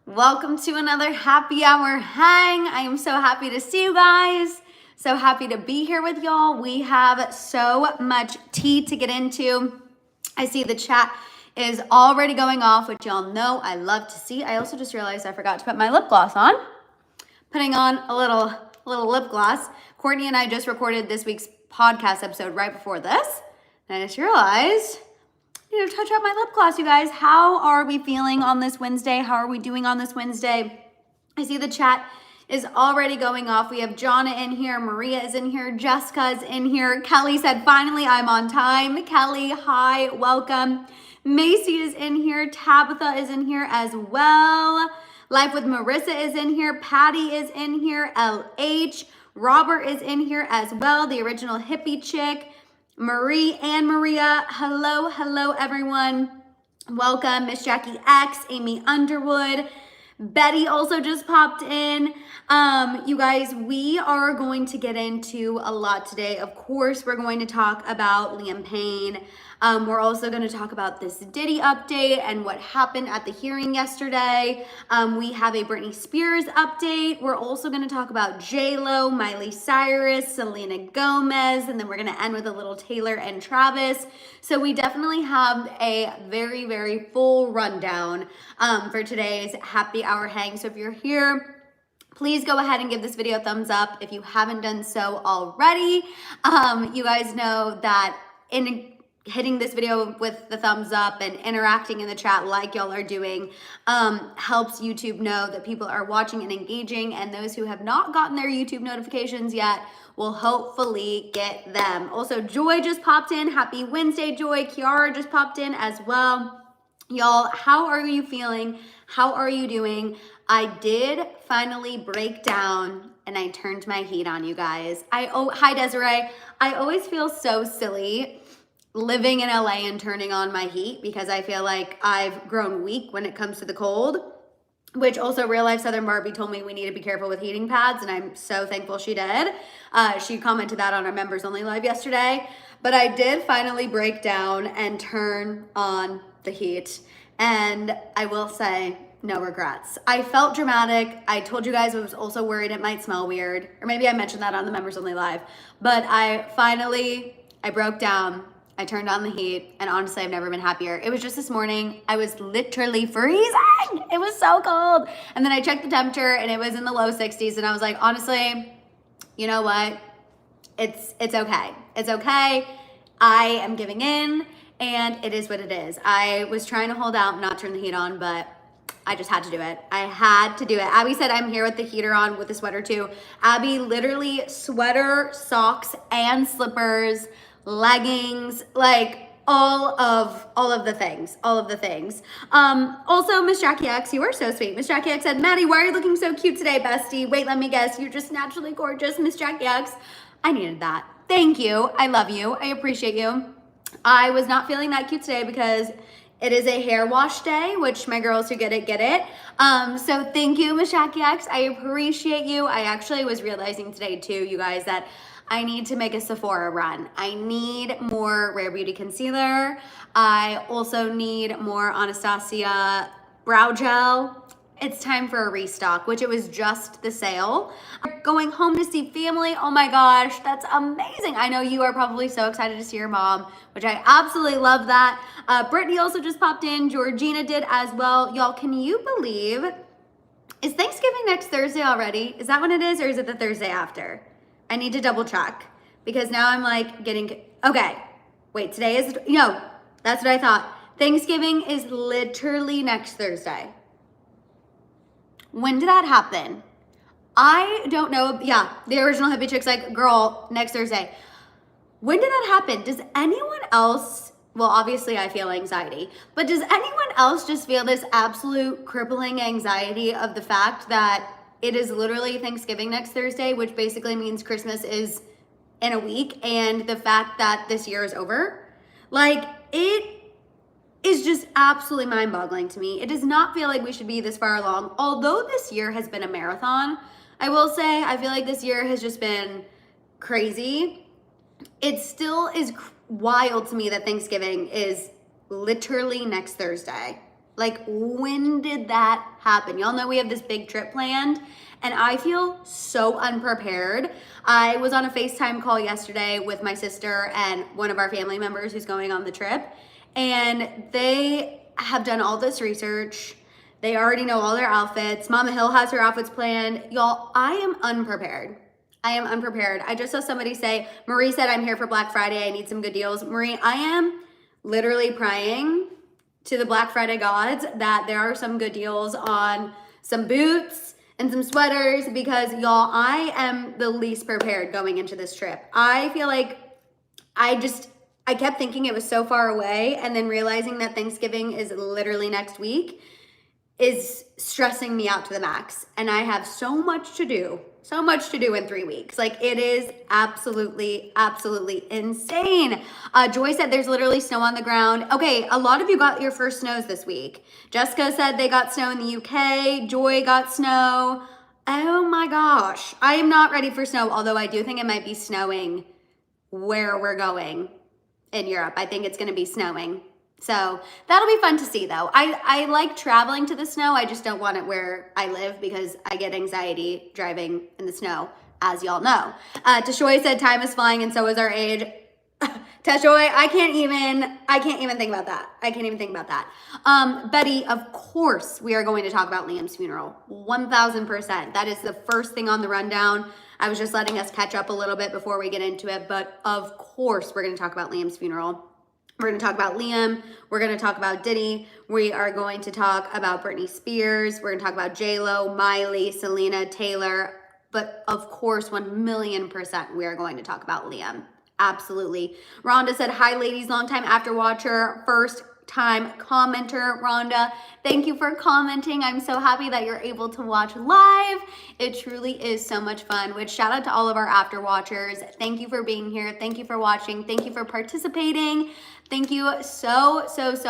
Welcome to another happy hour hang. I am so happy to see you guys. So happy to be here with y'all. We have so much tea to get into. I see the chat is already going off, which y'all know I love to see. I also just realized I forgot to put my lip gloss on. Putting on a little lip gloss. Courtney and I just recorded this week's podcast episode right before this. And I just realized I need to touch up my lip gloss, you guys. How are we feeling on this Wednesday? How are we doing on this Wednesday? I see the chat is already going off. We have Jonna in here. Maria is in here. Jessica's in here. Kelly said, finally, I'm on time. Kelly, hi, welcome. Macy is in here. Tabitha is in here as well. Life with Marissa is in here. Patty is in here. LH. Robert is in here as well. The original hippie chick. Marie and Maria, hello everyone. Welcome, Miss Jackie X, Amy Underwood. Betty also just popped in. You guys, we are going to get into a lot today. Of course, we're going to talk about Liam Payne. We're also going to talk about this Diddy update and what happened at the hearing yesterday. We have a Britney Spears update. We're also going to talk about J-Lo, Miley Cyrus, Selena Gomez, and then we're going to end with a little Taylor and Travis. So we definitely have a very full rundown for today's happy hour hang. So if you're here, please go ahead and give this video a thumbs up if you haven't done so already. You guys know that in hitting this video with the thumbs up and interacting in the chat like y'all are doing helps YouTube know that people are watching and engaging, and those who have not gotten their YouTube notifications yet will hopefully get them. Also, Joy just popped in. Happy Wednesday, Joy. Kiara just popped in as well. Y'all, how are you feeling? How are you doing? I did finally break down and I turned my heat on, you guys. Hi Desiree. I always feel so silly living in LA and turning on my heat because I feel like I've grown weak when it comes to the cold, which also Real Life Southern Barbie told me we need to be careful with heating pads, and I'm so thankful she did. She commented that on our members only live yesterday, but I did finally break down and turn on the heat, and I will say no regrets. I felt dramatic. I told you guys I was also worried it might smell weird, or maybe I mentioned that on the members only live, but I broke down. I turned on the heat, and honestly, I've never been happier. It was just this morning. I was literally freezing. It was so cold. And then I checked the temperature, and it was in the low 60s, and I was like, honestly, you know what? It's okay. It's okay. I am giving in, and it is what it is. I was trying to hold out and not turn the heat on, but I just had to do it. I had to do it. Abby said I'm here with the heater on with the sweater too. Abby, literally sweater, socks, and slippers, leggings, like all of the things. Also, Miss Jackie X, you are so sweet. Miss Jackie X said, Maddie, why are you looking so cute today, bestie? Wait, let me guess. You're just naturally gorgeous, Miss Jackie X. I needed that. Thank you. I love you. I appreciate you. I was not feeling that cute today because it is a hair wash day, which my girls who get it. So thank you, Miss Jackie X. I appreciate you. I actually was realizing today too, you guys, that I need to make a Sephora run. I need more Rare Beauty concealer. I also need more Anastasia brow gel. It's time for a restock, which it was just the sale. Going home to see family. Oh my gosh, that's amazing. I know you are probably so excited to see your mom, which I absolutely love that. Brittany also just popped in. Georgina did as well. Y'all, can you believe, is Thanksgiving next Thursday already? Is that when it is, or is it the Thursday after? I need to double check because now I'm like okay, wait, today is, no, that's what I thought. Thanksgiving is literally next Thursday. When did that happen? I don't know. Yeah, the original hippie chick's like, girl, next Thursday. When did that happen? Does anyone else, well, obviously I feel anxiety, but does anyone else just feel this absolute crippling anxiety of the fact that it is literally Thanksgiving next Thursday, which basically means Christmas is in a week, and the fact that this year is over? Like, it is just absolutely mind-boggling to me. It does not feel like we should be this far along. Although this year has been a marathon, I will say, I feel like this year has just been crazy. It still is wild to me that Thanksgiving is literally next Thursday. Like, when did that happen? Y'all know we have this big trip planned, and I feel so unprepared. I was on a FaceTime call yesterday with my sister and one of our family members who's going on the trip, and they have done all this research. They already know all their outfits. Mama Hill has her outfits planned. Y'all, I am unprepared. I am unprepared. I just saw somebody say, Marie said, I'm here for Black Friday. I need some good deals. Marie, I am literally praying to the Black Friday gods that there are some good deals on some boots and some sweaters, because y'all, I am the least prepared going into this trip. I feel like I kept thinking it was so far away, and then realizing that Thanksgiving is literally next week is stressing me out to the max. And I have so much to do in 3 weeks. Like, it is absolutely, absolutely insane. Joy said there's literally snow on the ground. Okay, a lot of you got your first snows this week. Jessica said they got snow in the UK. Joy got snow. Oh my gosh. I am not ready for snow, although I do think it might be snowing where we're going in Europe. I think it's gonna be snowing. So that'll be fun to see though. I like traveling to the snow. I just don't want it where I live because I get anxiety driving in the snow, as y'all know. Tashoy said time is flying and so is our age. Tashoy, I can't even think about that. I can't even think about that. Betty, of course we are going to talk about Liam's funeral. 1000%. That is the first thing on the rundown. I was just letting us catch up a little bit before we get into it, but of course we're going to talk about Liam's funeral. We're going to talk about Liam. We're going to talk about Diddy. We are going to talk about Britney Spears. We're going to talk about J-Lo, Miley, Selena, Taylor. But of course, 1,000,000% we are going to talk about Liam. Absolutely. Rhonda said, hi ladies, long time after watcher, first time commenter. Rhonda, thank you for commenting. I'm so happy that you're able to watch live. It truly is so much fun. Which shout out to all of our after watchers. Thank you for being here. Thank you for watching. Thank you for participating. Thank you so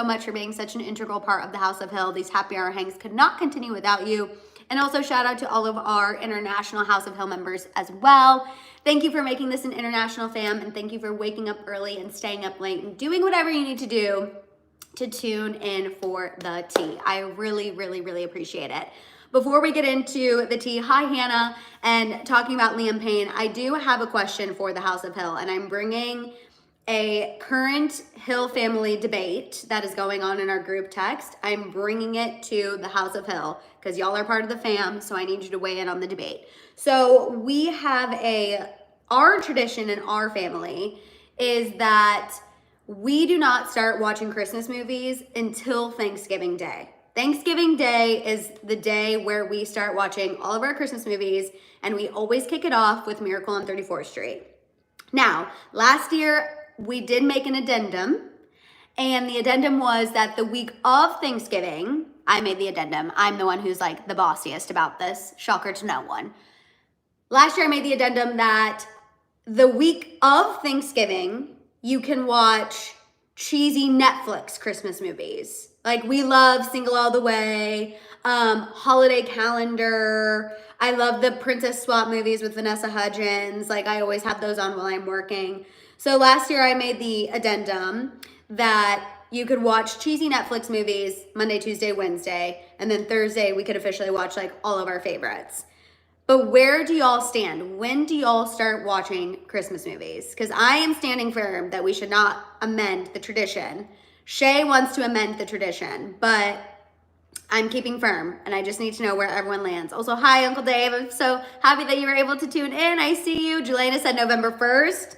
much for being such an integral part of the House of Hill. These happy hour hangs could not continue without you. And also shout out to all of our international House of Hill members as well. Thank you for making this an international fam, and thank you for waking up early and staying up late and doing whatever you need to do to tune in for the tea. I really appreciate it. Before we get into the tea, hi Hannah, and talking about Liam Payne, I do have a question for the House of Hill, and I'm bringing a current Hill family debate that is going on in our group text. I'm bringing it to the House of Hill because y'all are part of the fam, so I need you to weigh in on the debate. So we have our tradition in our family is that we do not start watching Christmas movies until Thanksgiving Day. Thanksgiving Day is the day where we start watching all of our Christmas movies, and we always kick it off with Miracle on 34th Street. Now, last year, we did make an addendum, and the addendum was that the week of Thanksgiving, I made the addendum. I'm the one who's like the bossiest about this. Shocker to no one. Last year, I made the addendum that the week of Thanksgiving, you can watch cheesy Netflix Christmas movies. Like, we love Single All the Way, Holiday Calendar. I love the Princess Swap movies with Vanessa Hudgens. Like, I always have those on while I'm working. So last year I made the addendum that you could watch cheesy Netflix movies Monday, Tuesday, Wednesday, and then Thursday we could officially watch like all of our favorites. But where do y'all stand? When do y'all start watching Christmas movies? Because I am standing firm that we should not amend the tradition. Shay wants to amend the tradition, but I'm keeping firm, and I just need to know where everyone lands. Also, hi, Uncle Dave. I'm so happy that you were able to tune in. I see you. Jelena said November 1st.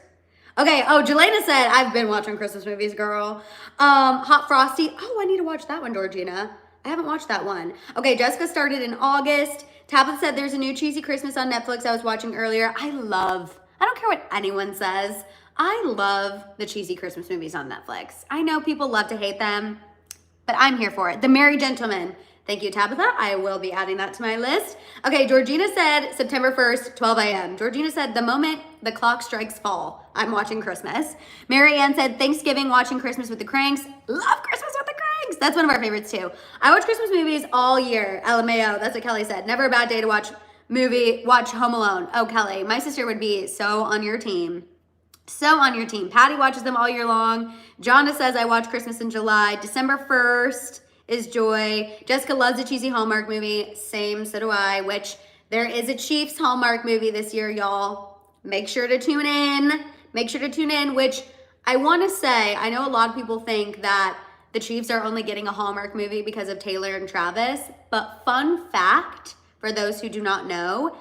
Okay, oh, Jelena said, I've been watching Christmas movies, girl. Hot Frosty. Oh, I need to watch that one, Georgina. I haven't watched that one. Okay, Jessica started in August. Tablet said there's a new cheesy Christmas on Netflix I was watching earlier. I don't care what anyone says. I love the cheesy Christmas movies on Netflix. I know people love to hate them, but I'm here for it. The Merry Gentleman. Thank you, Tabitha. I will be adding that to my list. Okay, Georgina said September 1st, 12 a.m. Georgina said the moment the clock strikes fall, I'm watching Christmas. Mary Ann said Thanksgiving watching Christmas with the Cranks. Love Christmas with the Cranks. That's one of our favorites too. I watch Christmas movies all year. LMAO, that's what Kelly said. Never a bad day to watch Home Alone. Oh, Kelly, my sister would be so on your team. So on your team. Patty watches them all year long. Jonna says I watch Christmas in July. December 1st is joy. Jessica loves a cheesy Hallmark movie. Same, so do I, which there is a Chiefs Hallmark movie this year, y'all. Make sure to tune in. Make sure to tune in, which I want to say, I know a lot of people think that the Chiefs are only getting a Hallmark movie because of Taylor and Travis, but fun fact, for those who do not know,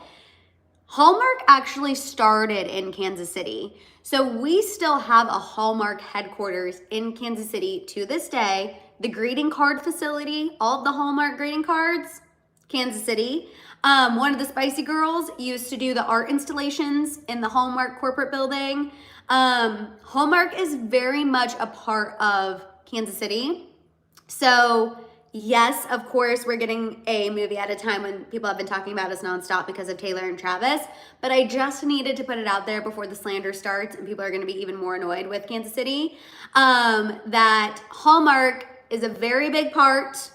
Hallmark actually started in Kansas City. So we still have a Hallmark headquarters in Kansas City to this day. The greeting card facility, all of the Hallmark greeting cards, Kansas City. One of the Spicy Girls used to do the art installations in the Hallmark corporate building. Hallmark is very much a part of Kansas City. So yes, of course, we're getting a movie at a time when people have been talking about us nonstop because of Taylor and Travis, but I just needed to put it out there before the slander starts and people are gonna be even more annoyed with Kansas City, that Hallmark is a very big part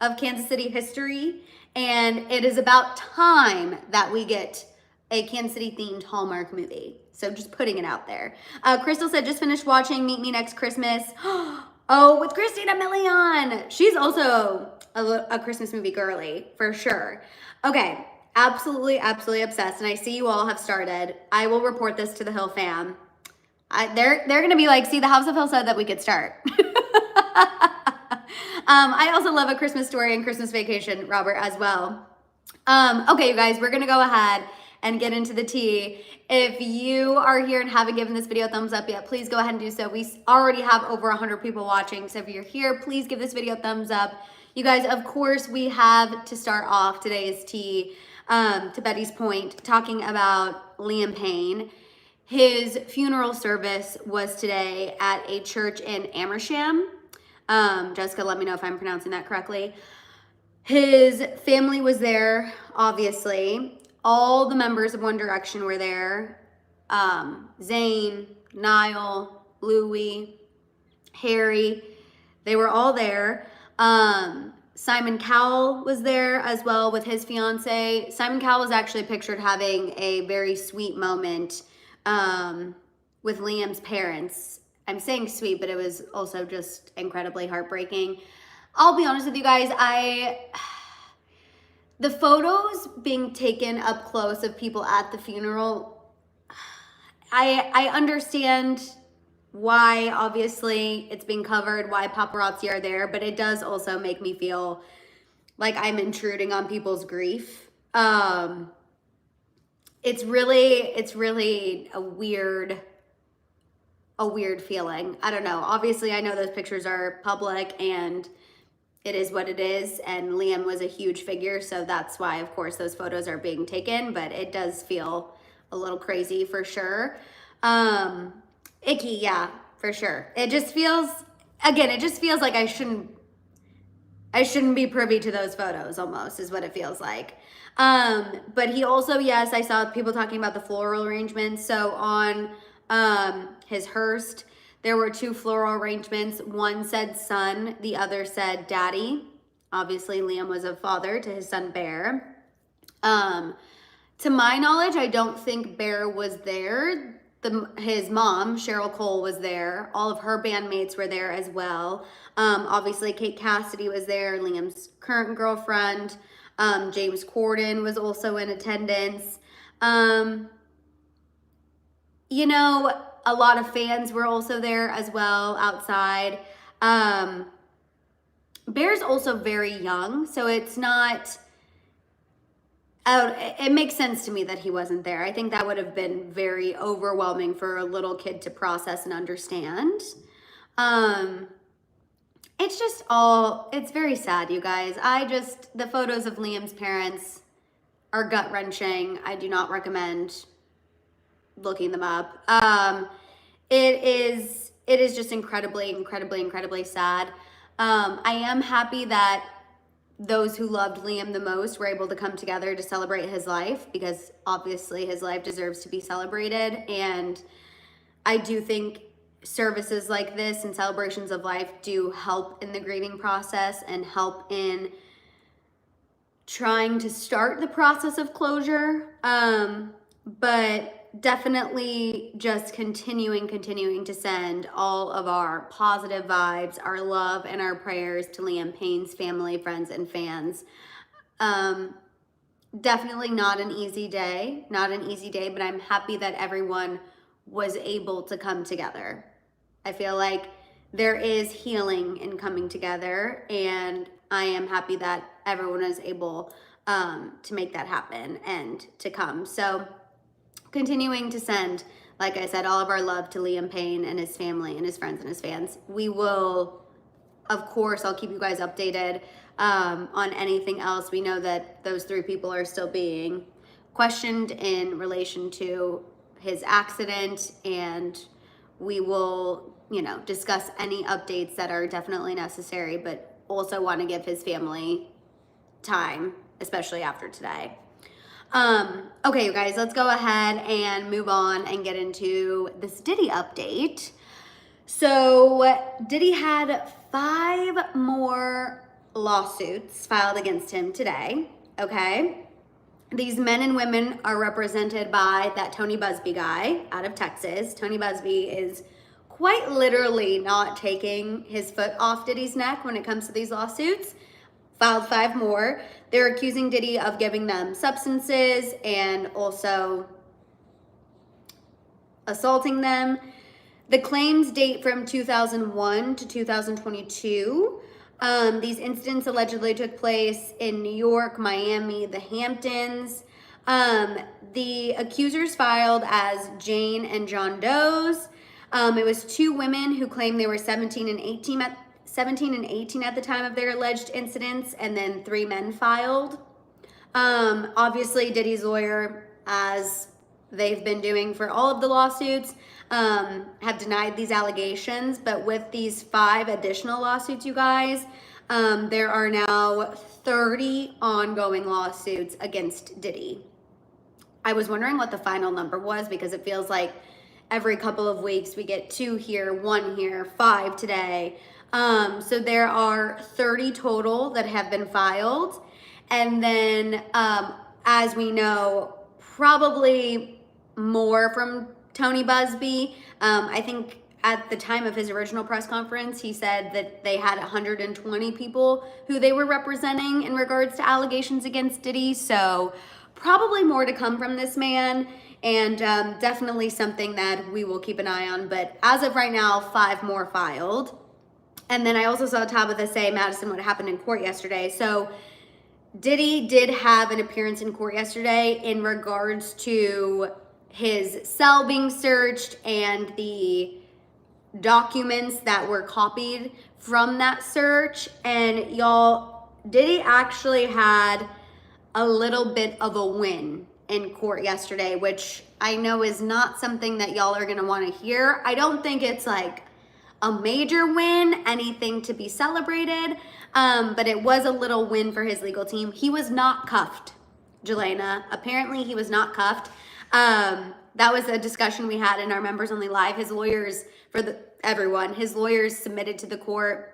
of Kansas City history, and it is about time that we get a Kansas City themed Hallmark movie. So just putting it out there. Crystal said, just finished watching Meet Me Next Christmas. Oh, with Christina Milian. She's also a Christmas movie girly, for sure. Okay, absolutely, absolutely obsessed. And I see you all have started. I will report this to the Hill fam. They're gonna be like, see, the House of Hill said that we could start. I also love A Christmas Story and Christmas Vacation, Robert, as well. Okay, you guys, we're gonna go ahead and get into the tea. If you are here and haven't given this video a thumbs up yet, please go ahead and do so. We already have over 100 people watching, so if you're here, please give this video a thumbs up. You guys, of course, we have to start off today's tea, to Betty's point, talking about Liam Payne. His funeral service was today at a church in Amersham. Jessica, let me know if I'm pronouncing that correctly. His family was there, obviously. All the members of One Direction were there. Zayn, Niall, Louis, Harry, they were all there. Simon Cowell was there as well with his fiance. Simon Cowell was actually pictured having a very sweet moment with Liam's parents. I'm saying sweet, but it was also just incredibly heartbreaking. I'll be honest with you guys, the photos being taken up close of people at the funeral, I understand why, obviously, it's being covered, why paparazzi are there, but it does also make me feel like I'm intruding on people's grief. It's really a weird feeling. I don't know. Obviously, I know those pictures are public and it is what it is, and Liam was a huge figure, so that's why, of course, those photos are being taken, but it does feel a little crazy for sure. Icky, yeah, for sure. It just feels, again, it just feels like I shouldn't be privy to those photos, almost, is what it feels like. But he also, yes, I saw people talking about the floral arrangements. So on his hearse, there were two floral arrangements. One said son, the other said daddy. Obviously, Liam was a father to his son, Bear. To my knowledge, I don't think Bear was there. His mom, Cheryl Cole, was there. All of her bandmates were there as well. Obviously, Kate Cassidy was there, Liam's current girlfriend. James Corden was also in attendance. You know, a lot of fans were also there as well outside. Bear's also very young, so it's not, it makes sense to me that he wasn't there. I think that would have been very overwhelming for a little kid to process and understand. It's just it's very sad, you guys. The photos of Liam's parents are gut-wrenching. I do not recommend looking them up. It is just incredibly sad. I am happy that those who loved Liam the most were able to come together to celebrate his life, because obviously his life deserves to be celebrated. And I do think services like this and celebrations of life do help in the grieving process and help in trying to start the process of closure. But definitely just continuing to send all of our positive vibes, our love, and our prayers to Liam Payne's family, friends, and fans. Definitely not an easy day, but I'm happy that everyone was able to come together. I feel like there is healing in coming together, and I am happy that everyone is able to make that happen and to come. So continuing to send, like I said, all of our love to Liam Payne and his family and his friends and his fans. We will, of course, I'll keep you guys updated on anything else. We know that those 3 people are still being questioned in relation to his accident, and we will, you know, discuss any updates that are definitely necessary, but also want to give his family time, especially after today. Okay, you guys, let's go ahead and move on and get into this Diddy update. So Diddy had 5 more lawsuits filed against him today, okay? These men and women are represented by that Tony Busby guy out of Texas. Tony Busby is quite literally not taking his foot off Diddy's neck when it comes to these lawsuits. Filed 5 more. They're accusing Diddy of giving them substances and also assaulting them. The claims date from 2001 to 2022. These incidents allegedly took place in New York, Miami, the Hamptons. The accusers filed as Jane and John Doe's. It was 2 women who claimed they were 17 and 18 at the time of their alleged incidents, and then 3 men filed. Obviously, Diddy's lawyer, as they've been doing for all of the lawsuits, have denied these allegations, but with these 5 additional lawsuits, you guys, there are now 30 ongoing lawsuits against Diddy. I was wondering what the final number was, because it feels like every couple of weeks we get 2 here, 1 here, 5 today. So there are 30 total that have been filed. And then, as we know, probably more from Tony Busby. I think at the time of his original press conference, he said that they had 120 people who they were representing in regards to allegations against Diddy. So probably more to come from this man, and definitely something that we will keep an eye on. But as of right now, 5 more filed. And then I also saw Tabitha say, Madison, what happened in court yesterday. So Diddy did have an appearance in court yesterday in regards to his cell being searched and the documents that were copied from that search. And y'all, Diddy actually had a little bit of a win in court yesterday, which I know is not something that y'all are gonna wanna hear. I don't think it's like a major win, anything to be celebrated, but it was a little win for his legal team. He was not cuffed, Jelena. Apparently he was not cuffed. That was a discussion we had in our members only live. His lawyers, his lawyers submitted to the court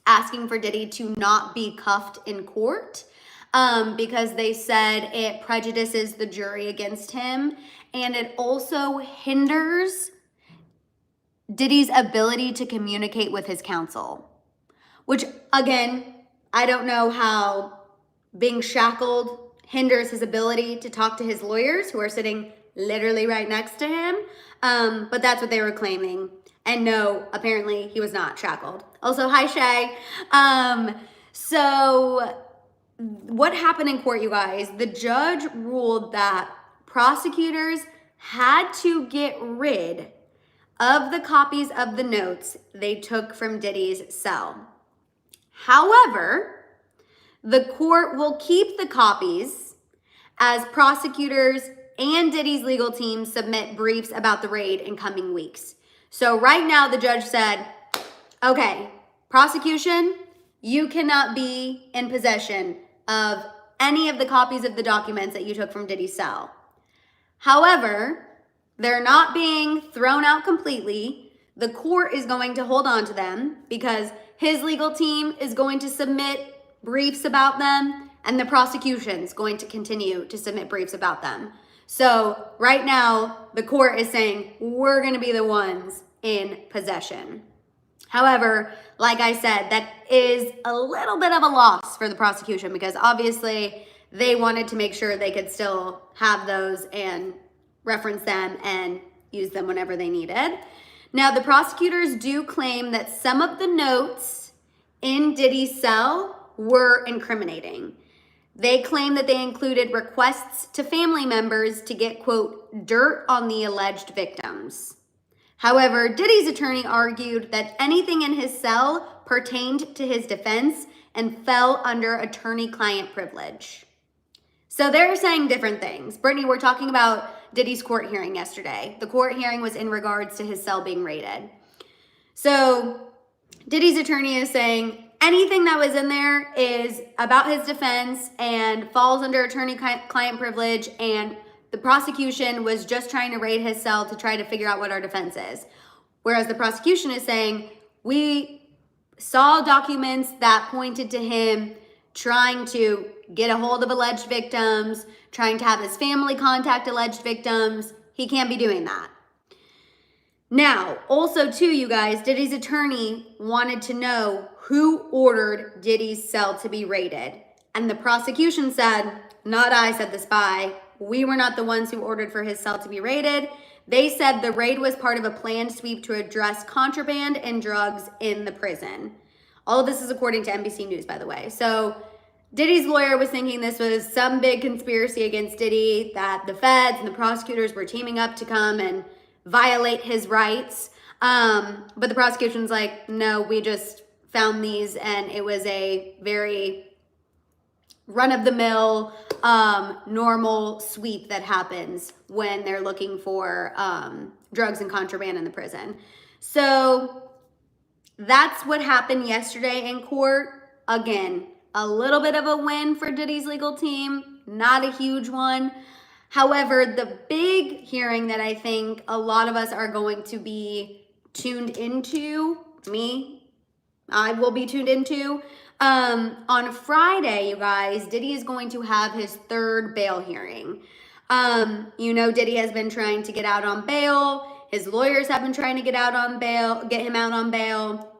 asking for Diddy to not be cuffed in court, because they said it prejudices the jury against him, and it also hinders Diddy's ability to communicate with his counsel, which again, I don't know how being shackled hinders his ability to talk to his lawyers who are sitting literally right next to him. But that's what they were claiming. And no, apparently he was not shackled. Also, hi Shay. So what happened in court, you guys? The judge ruled that prosecutors had to get rid of the copies of the notes they took from Diddy's cell. However, the court will keep the copies as prosecutors and Diddy's legal team submit briefs about the raid in coming weeks. So right now the judge said, okay, prosecution, you cannot be in possession of any of the copies of the documents that you took from Diddy's cell. However, they're not being thrown out completely. The court is going to hold on to them because his legal team is going to submit briefs about them, and the prosecution's going to continue to submit briefs about them. So right now, the court is saying we're going to be the ones in possession. However, like I said, that is a little bit of a loss for the prosecution because obviously they wanted to make sure they could still have those and reference them and use them whenever they needed. Now, the prosecutors do claim that some of the notes in Diddy's cell were incriminating. They claim that they included requests to family members to get, quote, dirt on the alleged victims. However, Diddy's attorney argued that anything in his cell pertained to his defense and fell under attorney-client privilege. So they're saying different things. Brittany, we're talking about Diddy's court hearing yesterday. The court hearing was in regards to his cell being raided. So Diddy's attorney is saying anything that was in there is about his defense and falls under attorney-client privilege, and the prosecution was just trying to raid his cell to try to figure out what our defense is. Whereas the prosecution is saying, we saw documents that pointed to him trying to get a hold of alleged victims, trying to have his family contact alleged victims. He can't be doing that. Now, also too, you guys, Diddy's attorney wanted to know who ordered Diddy's cell to be raided. And the prosecution said, not I, said the spy. We were not the ones who ordered for his cell to be raided. They said the raid was part of a planned sweep to address contraband and drugs in the prison. All of this is according to NBC News, by the way. So Diddy's lawyer was thinking this was some big conspiracy against Diddy, that the feds and the prosecutors were teaming up to come and violate his rights. But the prosecution's like, no, we just found these and it was a very run-of-the-mill, normal sweep that happens when they're looking for drugs and contraband in the prison. So that's what happened yesterday in court. Again, a little bit of a win for Diddy's legal team, not a huge one. However, the big hearing that I think a lot of us are going to be tuned into, I will be tuned into, on Friday, you guys, Diddy is going to have his third bail hearing. You know, Diddy has been trying to get out on bail. His lawyers have been trying to get him out on bail.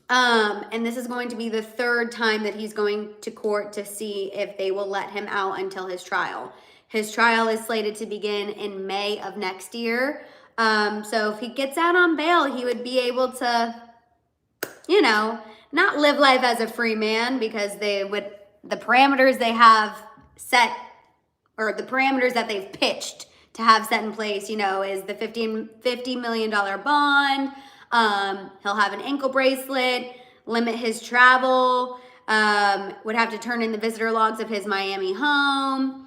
And this is going to be the third time that he's going to court to see if they will let him out until his trial. His trial is slated to begin in May of next year. So if he gets out on bail, he would be able to, you know, not live life as a free man, because the parameters they have set, or the parameters that they've pitched to have set in place, you know, is the $50 million bond. He'll have an ankle bracelet, limit his travel, would have to turn in the visitor logs of his Miami home.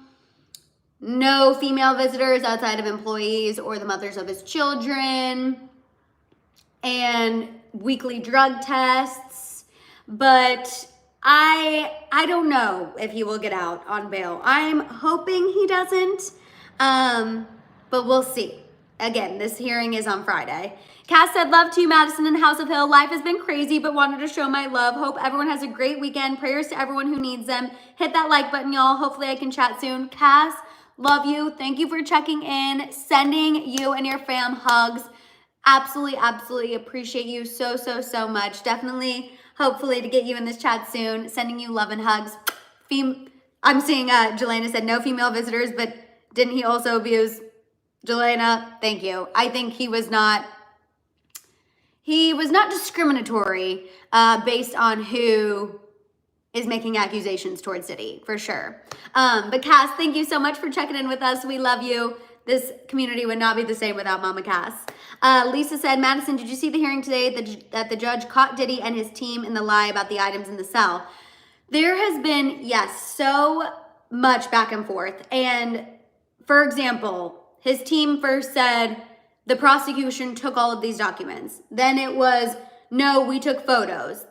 No female visitors outside of employees or the mothers of his children, and weekly drug tests. But I don't know if he will get out on bail. I'm hoping he doesn't, but we'll see. Again, this hearing is on Friday. Cass said, love to you, Madison and House of Hill. Life has been crazy, but wanted to show my love. Hope everyone has a great weekend. Prayers to everyone who needs them. Hit that like button, y'all. Hopefully I can chat soon. Cass, love you. Thank you for checking in. Sending you and your fam hugs. Absolutely, absolutely appreciate you so, so, so much. Definitely, hopefully to get you in this chat soon. Sending you love and hugs. I'm seeing Jelena said no female visitors, but didn't he also abuse Jelena? Thank you. I think he was not discriminatory based on who is making accusations towards Diddy, for sure. But Cass, thank you so much for checking in with us. We love you. This community would not be the same without Mama Cass. Lisa said, Madison, did you see the hearing today that the judge caught Diddy and his team in the lie about the items in the cell? There has been, yes, so much back and forth. And for example, his team first said the prosecution took all of these documents. Then it was, no, we took photos.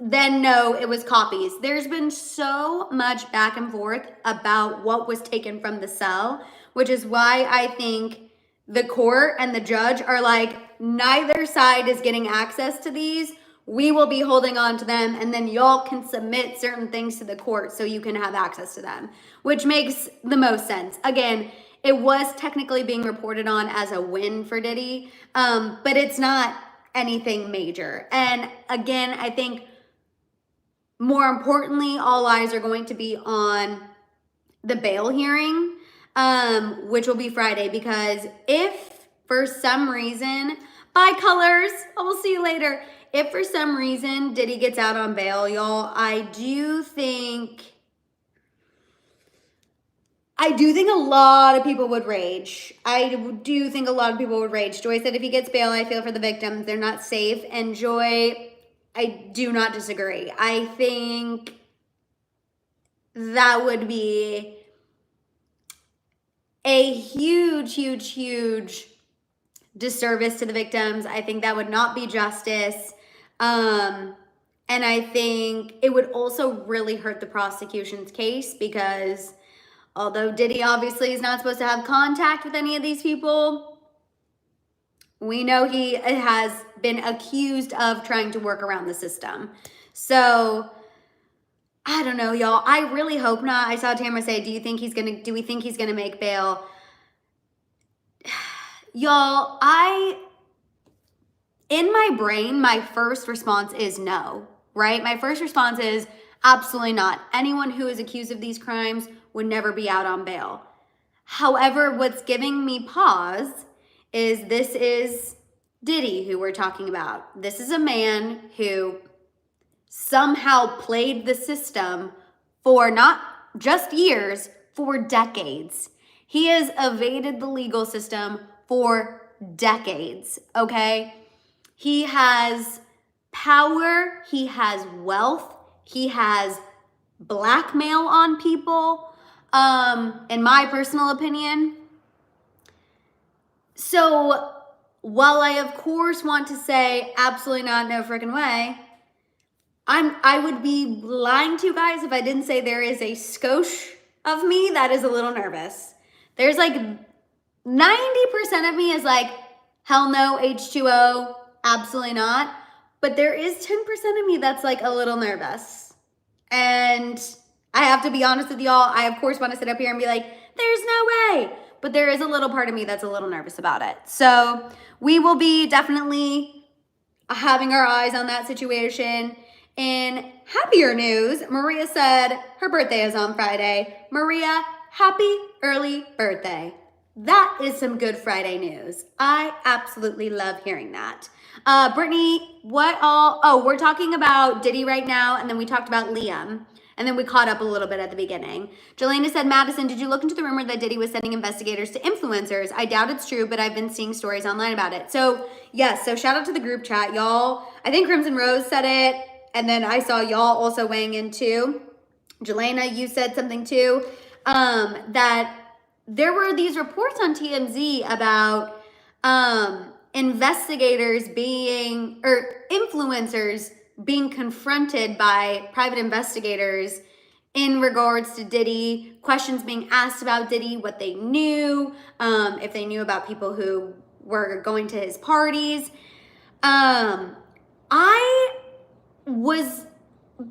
Then no, it was copies. There's been so much back and forth about what was taken from the cell, which is why I think the court and the judge are like, neither side is getting access to these. We will be holding on to them, and then y'all can submit certain things to the court so you can have access to them, which makes the most sense. Again, it was technically being reported on as a win for Diddy, but it's not anything major. And again, I think more importantly, all eyes are going to be on the bail hearing, which will be Friday, because if for some reason, bye colors, I will see you later. If for some reason Diddy gets out on bail, y'all, I do think a lot of people would rage. I do think a lot of people would rage. Joy said if he gets bail, I feel for the victims. They're not safe. And Joy, I do not disagree. I think that would be a huge, huge, huge disservice to the victims. I think that would not be justice. And I think it would also really hurt the prosecution's case, because although Diddy obviously is not supposed to have contact with any of these people, we know he has been accused of trying to work around the system. So I don't know, y'all. I really hope not. I saw Tamara say, do we think he's gonna make bail? Y'all, in my brain, my first response is no, right? My first response is absolutely not. Anyone who is accused of these crimes would never be out on bail. However, what's giving me pause is this is Diddy who we're talking about. This is a man who somehow played the system for not just years, for decades. He has evaded the legal system for decades, okay? He has power, he has wealth, he has blackmail on people, in my personal opinion. So while I of course want to say absolutely not, no freaking way, I would be lying to you guys if I didn't say there is a skosh of me that is a little nervous. There's like 90% of me is like, hell no, H2O, absolutely not. But there is 10% of me that's like a little nervous. And I have to be honest with y'all. I, of course, want to sit up here and be like, there's no way. But there is a little part of me that's a little nervous about it. So we will be definitely having our eyes on that situation. In happier news, Maria said her birthday is on Friday. Maria, happy early birthday. That is some good Friday news. I absolutely love hearing that. Brittany, we're talking about Diddy right now, and then we talked about Liam, and then we caught up a little bit at the beginning. Jelena said, Madison, did you look into the rumor that Diddy was sending investigators to influencers? I doubt it's true, but I've been seeing stories online about it. So yes, so shout out to the group chat, y'all. I think Crimson Rose said it, and then I saw y'all also weighing in too. Jelena, you said something too, that there were these reports on TMZ about investigators or influencers being confronted by private investigators in regards to Diddy, questions being asked about Diddy, what they knew, if they knew about people who were going to his parties. I was,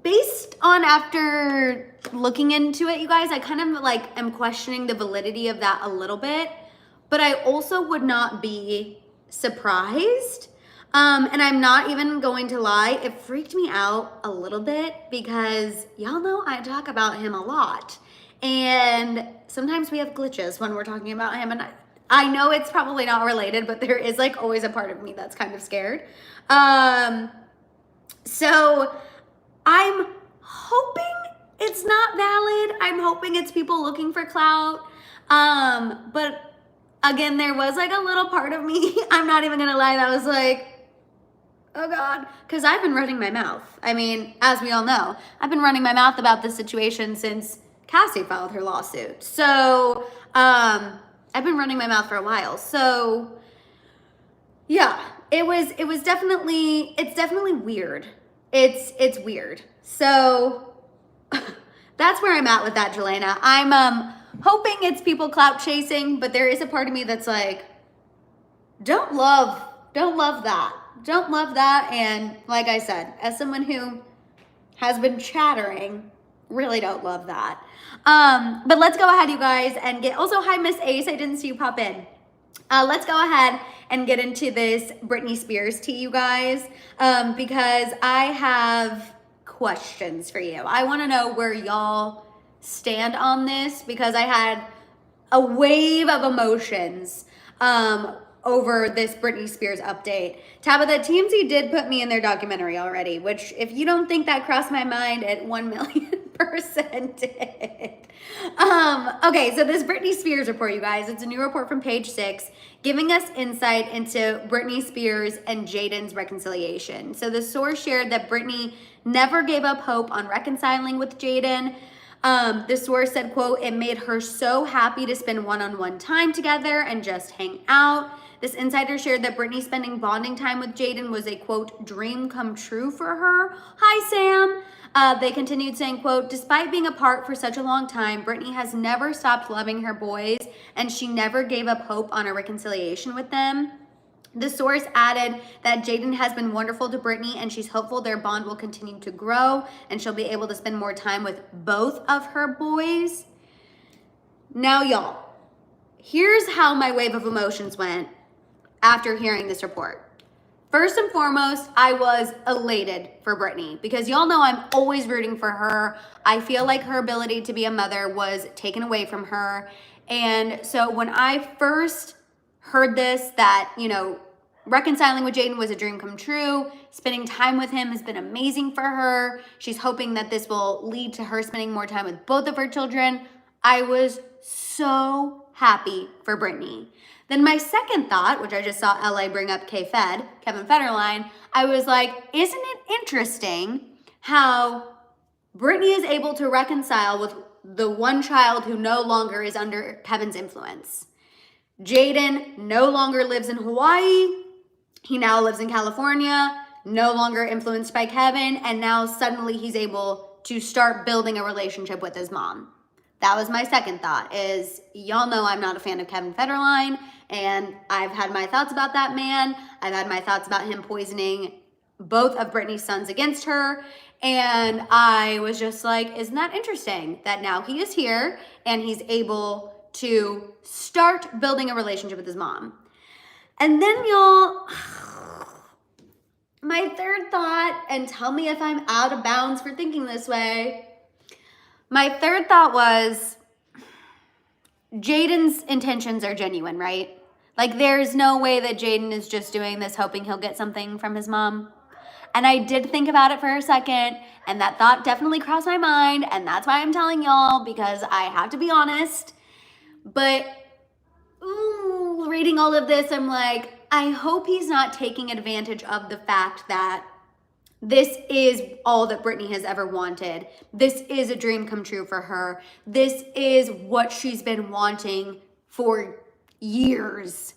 based on after looking into it, you guys, I kind of like am questioning the validity of that a little bit, but I also would not be surprised. And I'm not even going to lie, it freaked me out a little bit because y'all know I talk about him a lot. And sometimes we have glitches when we're talking about him, and I know it's probably not related, but there is like always a part of me that's kind of scared. So I'm hoping it's not valid. I'm hoping it's people looking for clout. But again, there was like a little part of me, I'm not even gonna lie, that was like, oh God, because I've been running my mouth. I mean, as we all know, I've been running my mouth about this situation since Cassie filed her lawsuit. So I've been running my mouth for a while. So yeah, it's definitely weird. It's weird. So that's where I'm at with that, Jelena. I'm hoping it's people clout chasing, but there is a part of me that's like, don't love that. Don't love that. And like I said, as someone who has been chattering really don't love that. But let's go ahead, you guys, and get, also, hi, Miss Ace, I didn't see you pop in. Let's go ahead and get into this Britney Spears tea, you guys, because I have questions for you. I want to know where y'all stand on this, because I had a wave of emotions over this Britney Spears update. Tabitha, TMZ did put me in their documentary already, which, if you don't think that crossed my mind, at 1,000,000% did. Okay, so this Britney Spears report, you guys, it's a new report from Page 6, giving us insight into Britney Spears and Jaden's reconciliation. So the source shared that Britney never gave up hope on reconciling with Jaden. The source said, quote, "It made her so happy to spend one-on-one time together and just hang out." This insider shared that Britney spending bonding time with Jaden was a, quote, "dream come true for her." Hi, Sam. They continued saying, quote, "Despite being apart for such a long time, Britney has never stopped loving her boys, and she never gave up hope on a reconciliation with them." The source added that Jaden has been wonderful to Britney, and she's hopeful their bond will continue to grow and she'll be able to spend more time with both of her boys. Now, y'all, here's how my wave of emotions went after hearing this report. First and foremost, I was elated for Britney, because y'all know I'm always rooting for her. I feel like her ability to be a mother was taken away from her. And so when I first heard this, that, you know, reconciling with Jaden was a dream come true, spending time with him has been amazing for her, she's hoping that this will lead to her spending more time with both of her children, I was so happy for Britney. Then my second thought, which I just saw LA bring up Kevin Federline, I was like, isn't it interesting how Britney is able to reconcile with the one child who no longer is under Kevin's influence? Jaden no longer lives in Hawaii. He now lives in California, no longer influenced by Kevin, and now suddenly he's able to start building a relationship with his mom. That was my second thought, is y'all know I'm not a fan of Kevin Federline, and I've had my thoughts about that man. I've had my thoughts about him poisoning both of Britney's sons against her, and I was just like, isn't that interesting that now he is here and he's able to start building a relationship with his mom. And then, y'all, my third thought, and tell me if I'm out of bounds for thinking this way, my third thought was, Jaden's intentions are genuine, right? Like, there's no way that Jaden is just doing this hoping he'll get something from his mom. And I did think about it for a second, and that thought definitely crossed my mind, and that's why I'm telling y'all, because I have to be honest. But reading all of this, I'm like, I hope he's not taking advantage of the fact that this is all that Britney has ever wanted. This is a dream come true for her. This is what she's been wanting for years.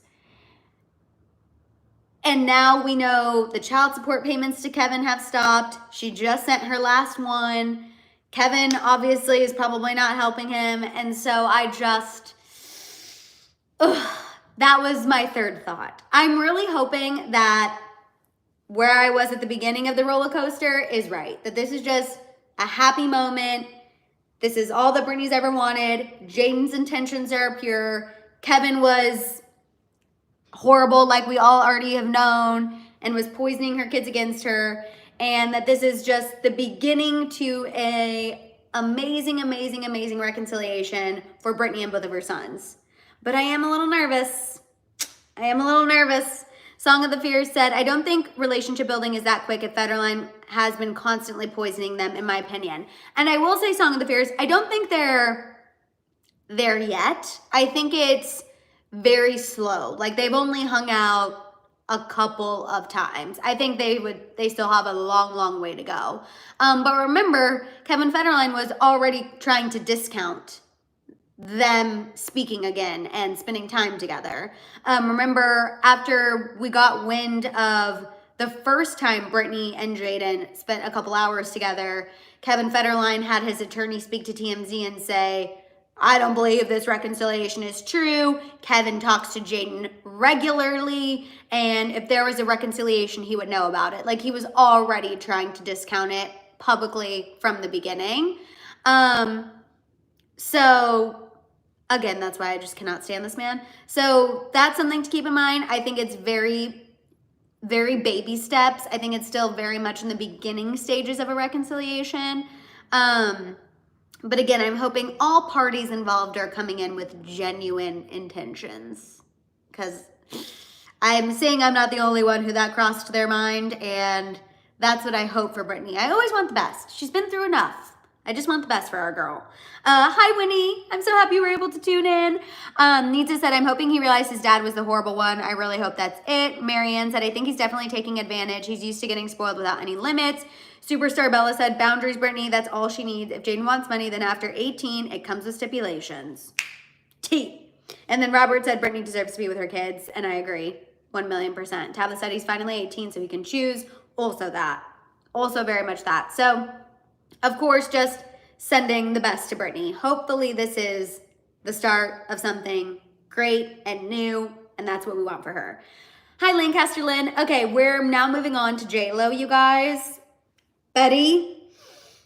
And now we know the child support payments to Kevin have stopped. She just sent her last one. Kevin obviously is probably not helping him. And so I just, that was my third thought. I'm really hoping that where I was at the beginning of the roller coaster is right. That this is just a happy moment. This is all that Britney's ever wanted. Jaden's intentions are pure. Kevin was horrible, like we all already have known, and was poisoning her kids against her. And that this is just the beginning to a amazing, amazing, amazing reconciliation for Britney and both of her sons. But I am a little nervous. Song of the Fears said, I don't think relationship building is that quick if Federline has been constantly poisoning them, in my opinion. And I will say, Song of the Fears, I don't think they're there yet. I think it's very slow. Like, they've only hung out a couple of times. I think they still have a long, long way to go. But remember, Kevin Federline was already trying to discount them speaking again and spending time together. Remember, after we got wind of the first time Britney and Jaden spent a couple hours together, Kevin Federline had his attorney speak to TMZ and say, I don't believe this reconciliation is true. Kevin talks to Jaden regularly, and if there was a reconciliation, he would know about it. Like, he was already trying to discount it publicly from the beginning. So again, that's why I just cannot stand this man. So that's something to keep in mind. I think it's very baby steps. I think it's still very much in the beginning stages of a reconciliation. But again, I'm hoping all parties involved are coming in with genuine intentions, because I'm saying I'm not the only one who that crossed their mind, and that's what I hope for Britney. I always want the best. She's been through enough. I just want the best for our girl. Hi, Winnie. I'm so happy you were able to tune in. Nita said, I'm hoping he realized his dad was the horrible one. I really hope that's it. Marianne said, I think he's definitely taking advantage. He's used to getting spoiled without any limits. Superstar Bella said, boundaries, Britney. That's all she needs. If Jaden wants money, then after 18, it comes with stipulations. T. And then Robert said, Britney deserves to be with her kids. And I agree. 1,000,000%. Tabitha said he's finally 18, so he can choose. Also that. Also very much that. So, of course, just sending the best to Britney. Hopefully this is the start of something great and new, and that's what we want for her. Hi, Lancaster Lynn. Okay, we're now moving on to J-Lo, you guys. Betty,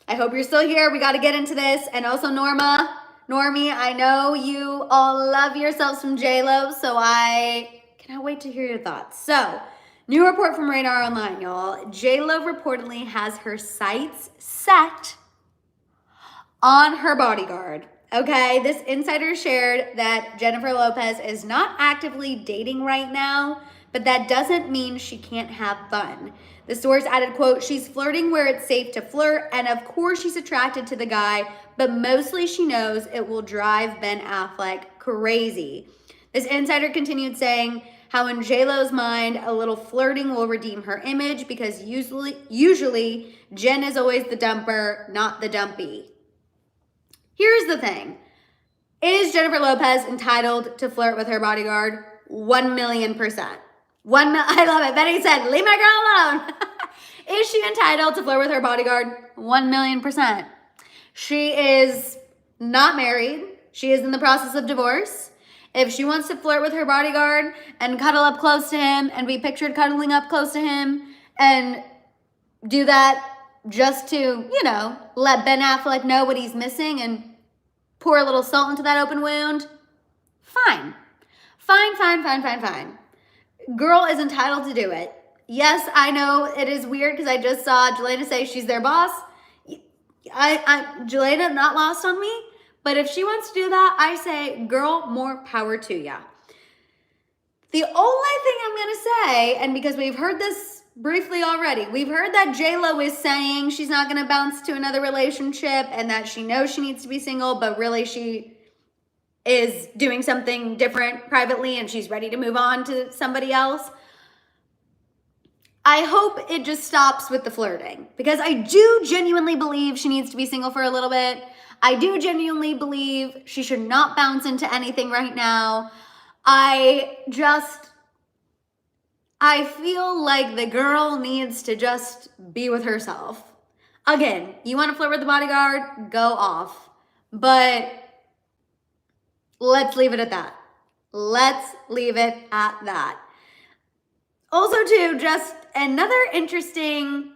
I hope you're still here. We got to get into this. And also Normie, I know you all love yourselves from J-Lo, so I cannot wait to hear your thoughts. So, new report from Radar Online, y'all. J-Lo reportedly has her sights set on her bodyguard. Okay, this insider shared that Jennifer Lopez is not actively dating right now, but that doesn't mean she can't have fun. The source added, quote, she's flirting where it's safe to flirt, and of course she's attracted to the guy, but mostly she knows it will drive Ben Affleck crazy. This insider continued saying how in J-Lo's mind, a little flirting will redeem her image because usually Jen is always the dumper, not the dumpy. Here's the thing. Is Jennifer Lopez entitled to flirt with her bodyguard? 1,000,000%. I love it. Betty said, leave my girl alone. Is she entitled to flirt with her bodyguard? 1,000,000%. She is not married. She is in the process of divorce. If she wants to flirt with her bodyguard and cuddle up close to him and be pictured cuddling up close to him and do that just to, you know, let Ben Affleck know what he's missing and pour a little salt into that open wound, fine. Fine. Girl is entitled to do it. Yes, I know it is weird because I just saw Jelena say she's their boss. Jelena, not lost on me. But if she wants to do that, I say, girl, more power to ya. The only thing I'm going to say, and because we've heard this briefly already, we've heard that J-Lo is saying she's not going to bounce to another relationship and that she knows she needs to be single, but really she is doing something different privately and she's ready to move on to somebody else. I hope it just stops with the flirting, because I do genuinely believe she needs to be single for a little bit. I do genuinely believe she should not bounce into anything right now. I feel like the girl needs to just be with herself. Again, you want to flirt with the bodyguard? Go off. But let's leave it at that. Let's leave it at that. Also, too, just another interesting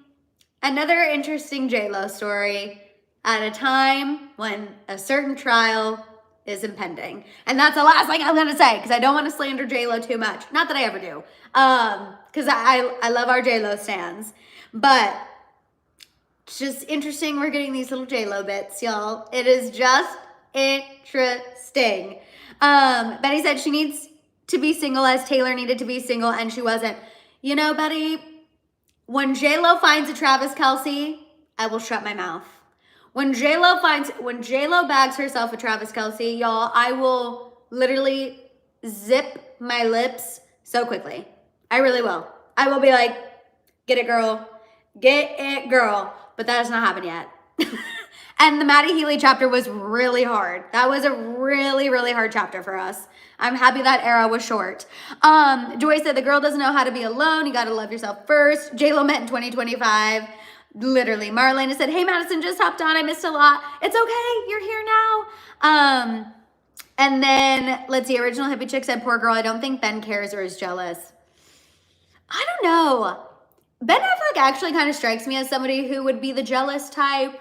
J-Lo story at a time when a certain trial is impending. And that's the last thing I'm going to say, because I don't want to slander J-Lo too much. Not that I ever do, because I love our J-Lo stans. But it's just interesting we're getting these little J-Lo bits, y'all. It is just interesting. Betty said she needs to be single as Taylor needed to be single and she wasn't. You know, Betty, when J-Lo finds a Travis Kelce, I will shut my mouth. When J-Lo bags herself a Travis Kelce, y'all, I will literally zip my lips so quickly. I really will. I will be like, get it, girl. Get it, girl. But that has not happened yet. And the Maddie Healy chapter was really hard. That was a really, really hard chapter for us. I'm happy that era was short. Joy said, the girl doesn't know how to be alone. You got to love yourself first. J-Lo met in 2025. Literally. Marlena said, hey, Madison, just hopped on. I missed a lot. It's okay. You're here now. And then, let's see. Original Hippie Chick said, poor girl. I don't think Ben cares or is jealous. I don't know. Ben Affleck actually kind of strikes me as somebody who would be the jealous type.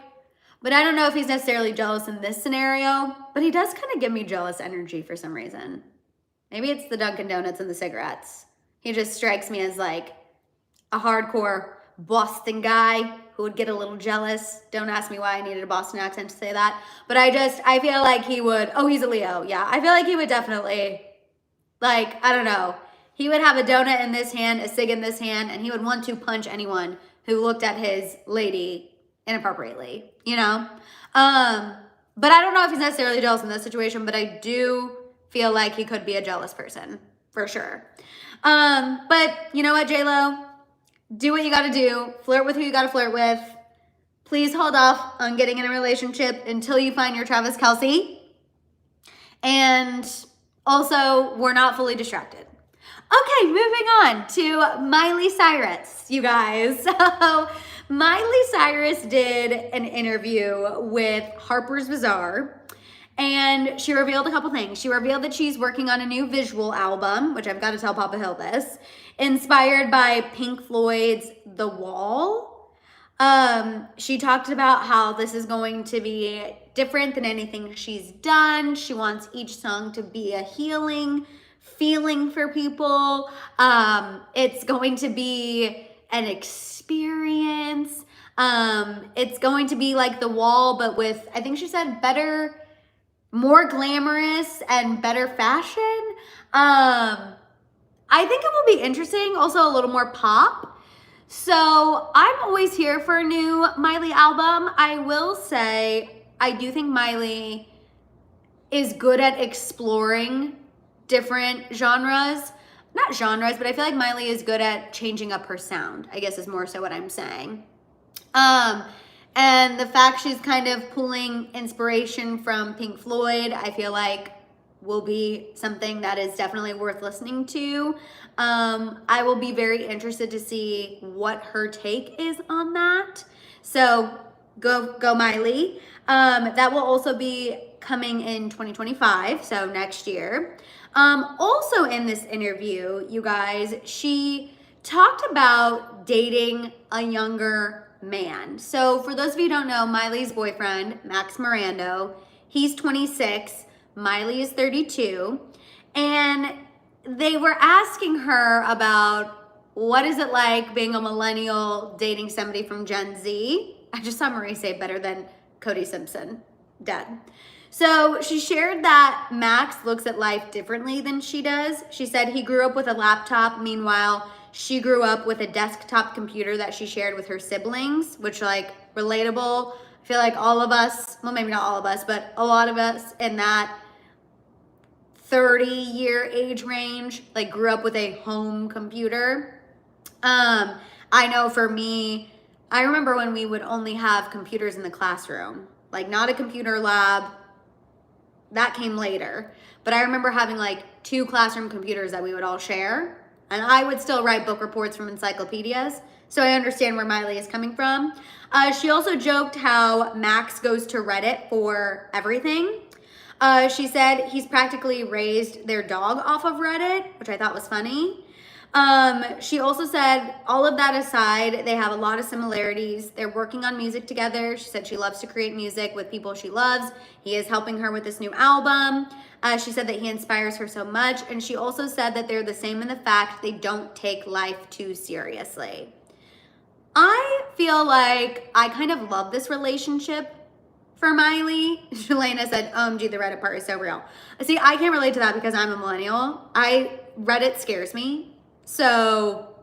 But I don't know if he's necessarily jealous in this scenario, but he does kind of give me jealous energy for some reason. Maybe it's the Dunkin' Donuts and the cigarettes. He just strikes me as like a hardcore Boston guy who would get a little jealous. Don't ask me why I needed a Boston accent to say that. But I feel like he would, oh, he's a Leo. Yeah, I feel like he would definitely, like, I don't know. He would have a donut in this hand, a cig in this hand, and he would want to punch anyone who looked at his lady inappropriately, you know? But I don't know if he's necessarily jealous in this situation, but I do feel like he could be a jealous person, for sure. But you know what, J-Lo? Do what you gotta do. Flirt with who you gotta flirt with. Please hold off on getting in a relationship until you find your Travis Kelce. And also, we're not fully distracted. Okay, moving on to Miley Cyrus, you guys. So, Miley Cyrus did an interview with Harper's Bazaar, and she revealed a couple things. She revealed that she's working on a new visual album, which I've got to tell Papa Hill this, inspired by Pink Floyd's The Wall. She talked about how this is going to be different than anything she's done. She wants each song to be a healing feeling for people. It's going to be an experience. It's going to be like The Wall, but with, I think she said, better, more glamorous and better fashion. I think it will be interesting, also a little more pop. So I'm always here for a new Miley album. I will say, I do think Miley is good at exploring different genres. Not genres, but I feel like Miley is good at changing up her sound, I guess is more so what I'm saying. And the fact she's kind of pulling inspiration from Pink Floyd, I feel like will be something that is definitely worth listening to. I will be very interested to see what her take is on that. So go Miley. That will also be coming in 2025, so next year. Also in this interview, you guys, she talked about dating a younger man. So for those of you who don't know, Miley's boyfriend, Max Mirando, he's 26, Miley is 32, and they were asking her about what is it like being a millennial dating somebody from Gen Z. I just saw Marie say better than Cody Simpson, dead. So she shared that Max looks at life differently than she does. She said he grew up with a laptop. Meanwhile, she grew up with a desktop computer that she shared with her siblings, which, like, relatable. I feel like all of us, well, maybe not all of us, but a lot of us in that 30-year age range, like, grew up with a home computer. I know for me, I remember when we would only have computers in the classroom, like not a computer lab. That came later. But I remember having like 2 classroom computers that we would all share. And I would still write book reports from encyclopedias. So I understand where Miley is coming from. She also joked how Max goes to Reddit for everything. She said he's practically raised their dog off of Reddit, which I thought was funny. She also said, all of that aside, they have a lot of similarities. They're working on music together. She said she loves to create music with people she loves. He is helping her with this new album. She said that he inspires her so much. And she also said that they're the same in the fact they don't take life too seriously. I feel like I kind of love this relationship for Miley. Selena said, OMG, the Reddit part is so real. See, I can't relate to that because I'm a millennial. Reddit scares me. So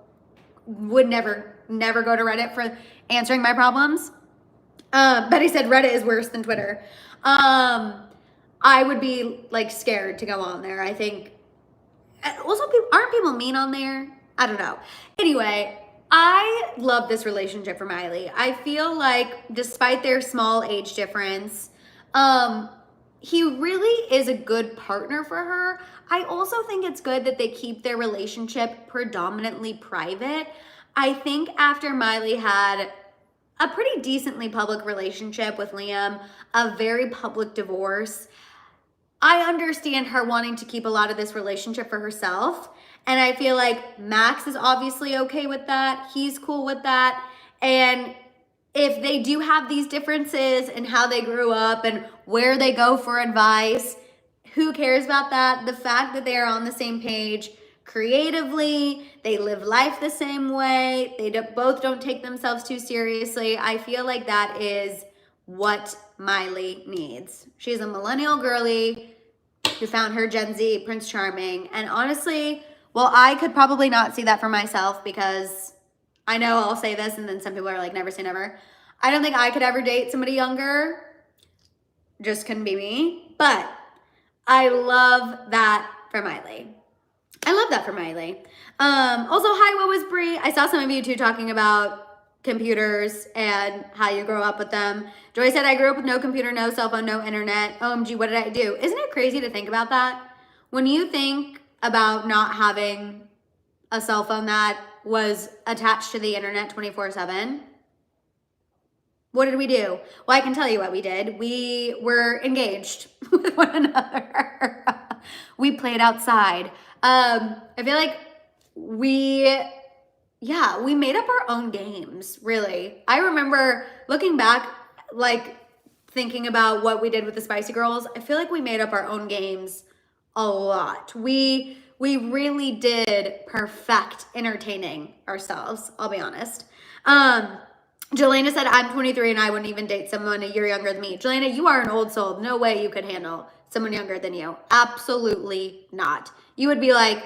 would never go to Reddit for answering my problems. Betty said Reddit is worse than Twitter. I would be like scared to go on there. I think also aren't people mean on there? I don't know. Anyway, I love this relationship for Miley. I feel like despite their small age difference, he really is a good partner for her. I also think it's good that they keep their relationship predominantly private. I think after Miley had a pretty decently public relationship with Liam, a very public divorce, I understand her wanting to keep a lot of this relationship for herself. And I feel like Max is obviously okay with that. He's cool with that. And if they do have these differences in how they grew up and where they go for advice, who cares about that? The fact that they are on the same page creatively, they live life the same way, they both don't take themselves too seriously. I feel like that is what Miley needs. She's a millennial girly who found her Gen Z Prince Charming. And honestly, well, I could probably not see that for myself, because I know I'll say this and then some people are like, never say never. I don't think I could ever date somebody younger. Just couldn't be me. But I love that for Miley. I love that for Miley. Also, hi, what was Brie? I saw some of you too talking about computers and how you grow up with them. Joy said, I grew up with no computer, no cell phone, no internet. OMG, what did I do? Isn't it crazy to think about that? When you think about not having a cell phone that was attached to the internet 24/7, what did we do? Well, I can tell you what we did. We were engaged with one another. We played outside. I feel like we made up our own games, really. I remember looking back, like thinking about what we did with the Spicy Girls. I feel like we made up our own games a lot. We really did perfect entertaining ourselves, I'll be honest. Jelena said, I'm 23 and I wouldn't even date someone a year younger than me. Jelena, you are an old soul. No way you could handle someone younger than you. Absolutely not. You would be like,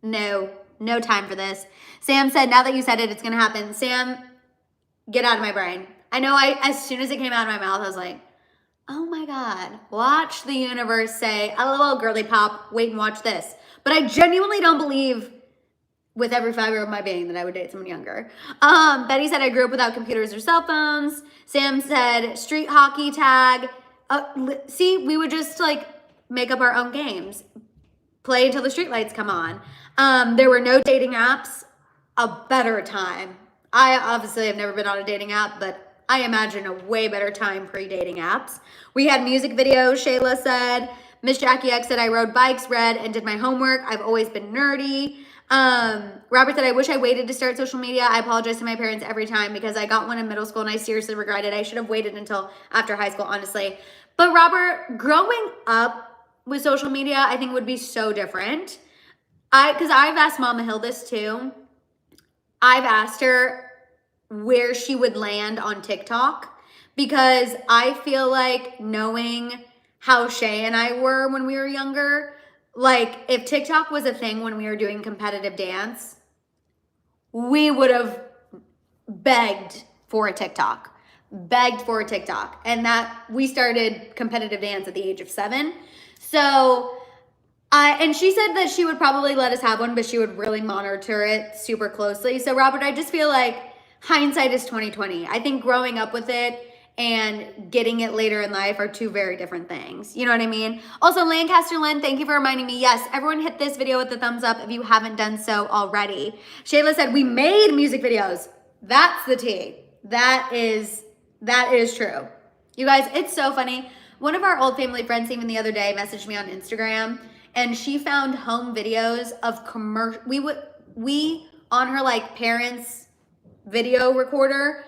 no time for this. Sam said, now that you said it, it's going to happen. Sam, get out of my brain. I know as soon as it came out of my mouth, I was like, oh my God, watch the universe say, LOL, girly pop, wait and watch this. But I genuinely don't believe with every fiber of my being that I would date someone younger. Betty said, I grew up without computers or cell phones. Sam said, street hockey tag. See, we would just like make up our own games. Play until the streetlights come on. There were no dating apps. A better time. I obviously have never been on a dating app, but I imagine a way better time pre-dating apps. We had music videos, Shayla said. Miss Jackie X said, I rode bikes, read, and did my homework. I've always been nerdy. Robert said, I wish I waited to start social media. I apologize to my parents every time because I got one in middle school and I seriously regret it. I should have waited until after high school, honestly. But Robert, growing up with social media, I think would be so different. Because I've asked Mama Hill this too. I've asked her where she would land on TikTok, because I feel like, knowing how Shay and I were when we were younger, like if TikTok was a thing when we were doing competitive dance, we would have begged for a TikTok. And that we started competitive dance at the age of 7. So and she said that she would probably let us have one, but she would really monitor it super closely. So Robert, I just feel like hindsight is 20/20. I think growing up with it and getting it later in life are two very different things. You know what I mean? Also, Lancaster Lynn, thank you for reminding me. Yes, everyone hit this video with the thumbs up if you haven't done so already. Shayla said, we made music videos. That's the tea. That is true. You guys, it's so funny. One of our old family friends even the other day messaged me on Instagram, and she found home videos of commercial. We on her like parents' video recorder,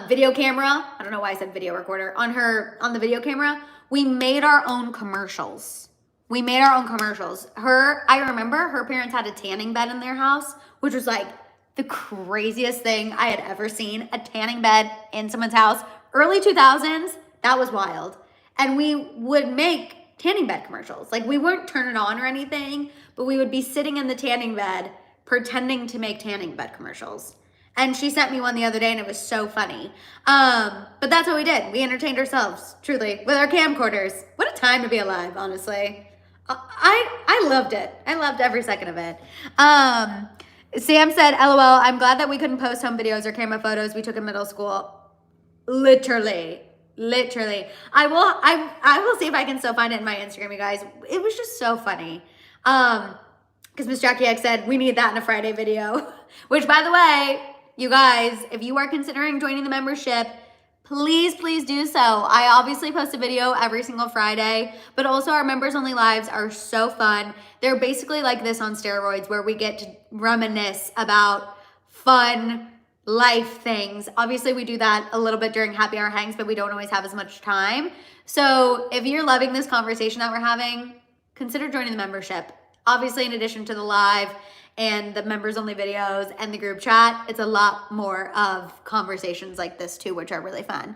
video camera. I don't know why I said video recorder. On the video camera, we made our own commercials. I remember her parents had a tanning bed in their house, which was like the craziest thing I had ever seen. A tanning bed in someone's house. Early 2000s, that was wild. And we would make tanning bed commercials. Like, we wouldn't turn it on or anything, but we would be sitting in the tanning bed pretending to make tanning bed commercials. And she sent me one the other day and it was so funny. But that's what we did. We entertained ourselves, truly, with our camcorders. What a time to be alive, honestly. I loved it. I loved every second of it. Sam said, LOL, I'm glad that we couldn't post home videos or camera photos we took in middle school. Literally. I will see if I can still find it in my Instagram, you guys. It was just so funny. Because Miss Jackie X said, we need that in a Friday video. Which, by the way, you guys, if you are considering joining the membership, please do so. I obviously post a video every single Friday, but also our members only lives are so fun. They're basically like this on steroids, where we get to reminisce about fun, life things. Obviously, we do that a little bit during happy hour hangs, but we don't always have as much time. So if you're loving this conversation that we're having, consider joining the membership. Obviously, in addition to the live and the members only videos and the group chat, it's a lot more of conversations like this too, which are really fun.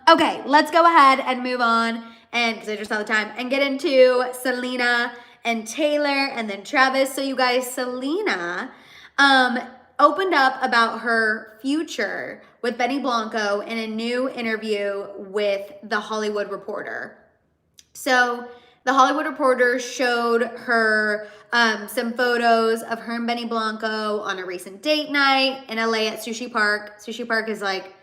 Okay, let's go ahead and move on, and because I just saw the time, and get into Selena and Taylor and then Travis. So you guys, Selena opened up about her future with Benny Blanco in a new interview with The Hollywood Reporter. So The Hollywood Reporter showed her some photos of her and Benny Blanco on a recent date night in LA at Sushi Park. Sushi Park is like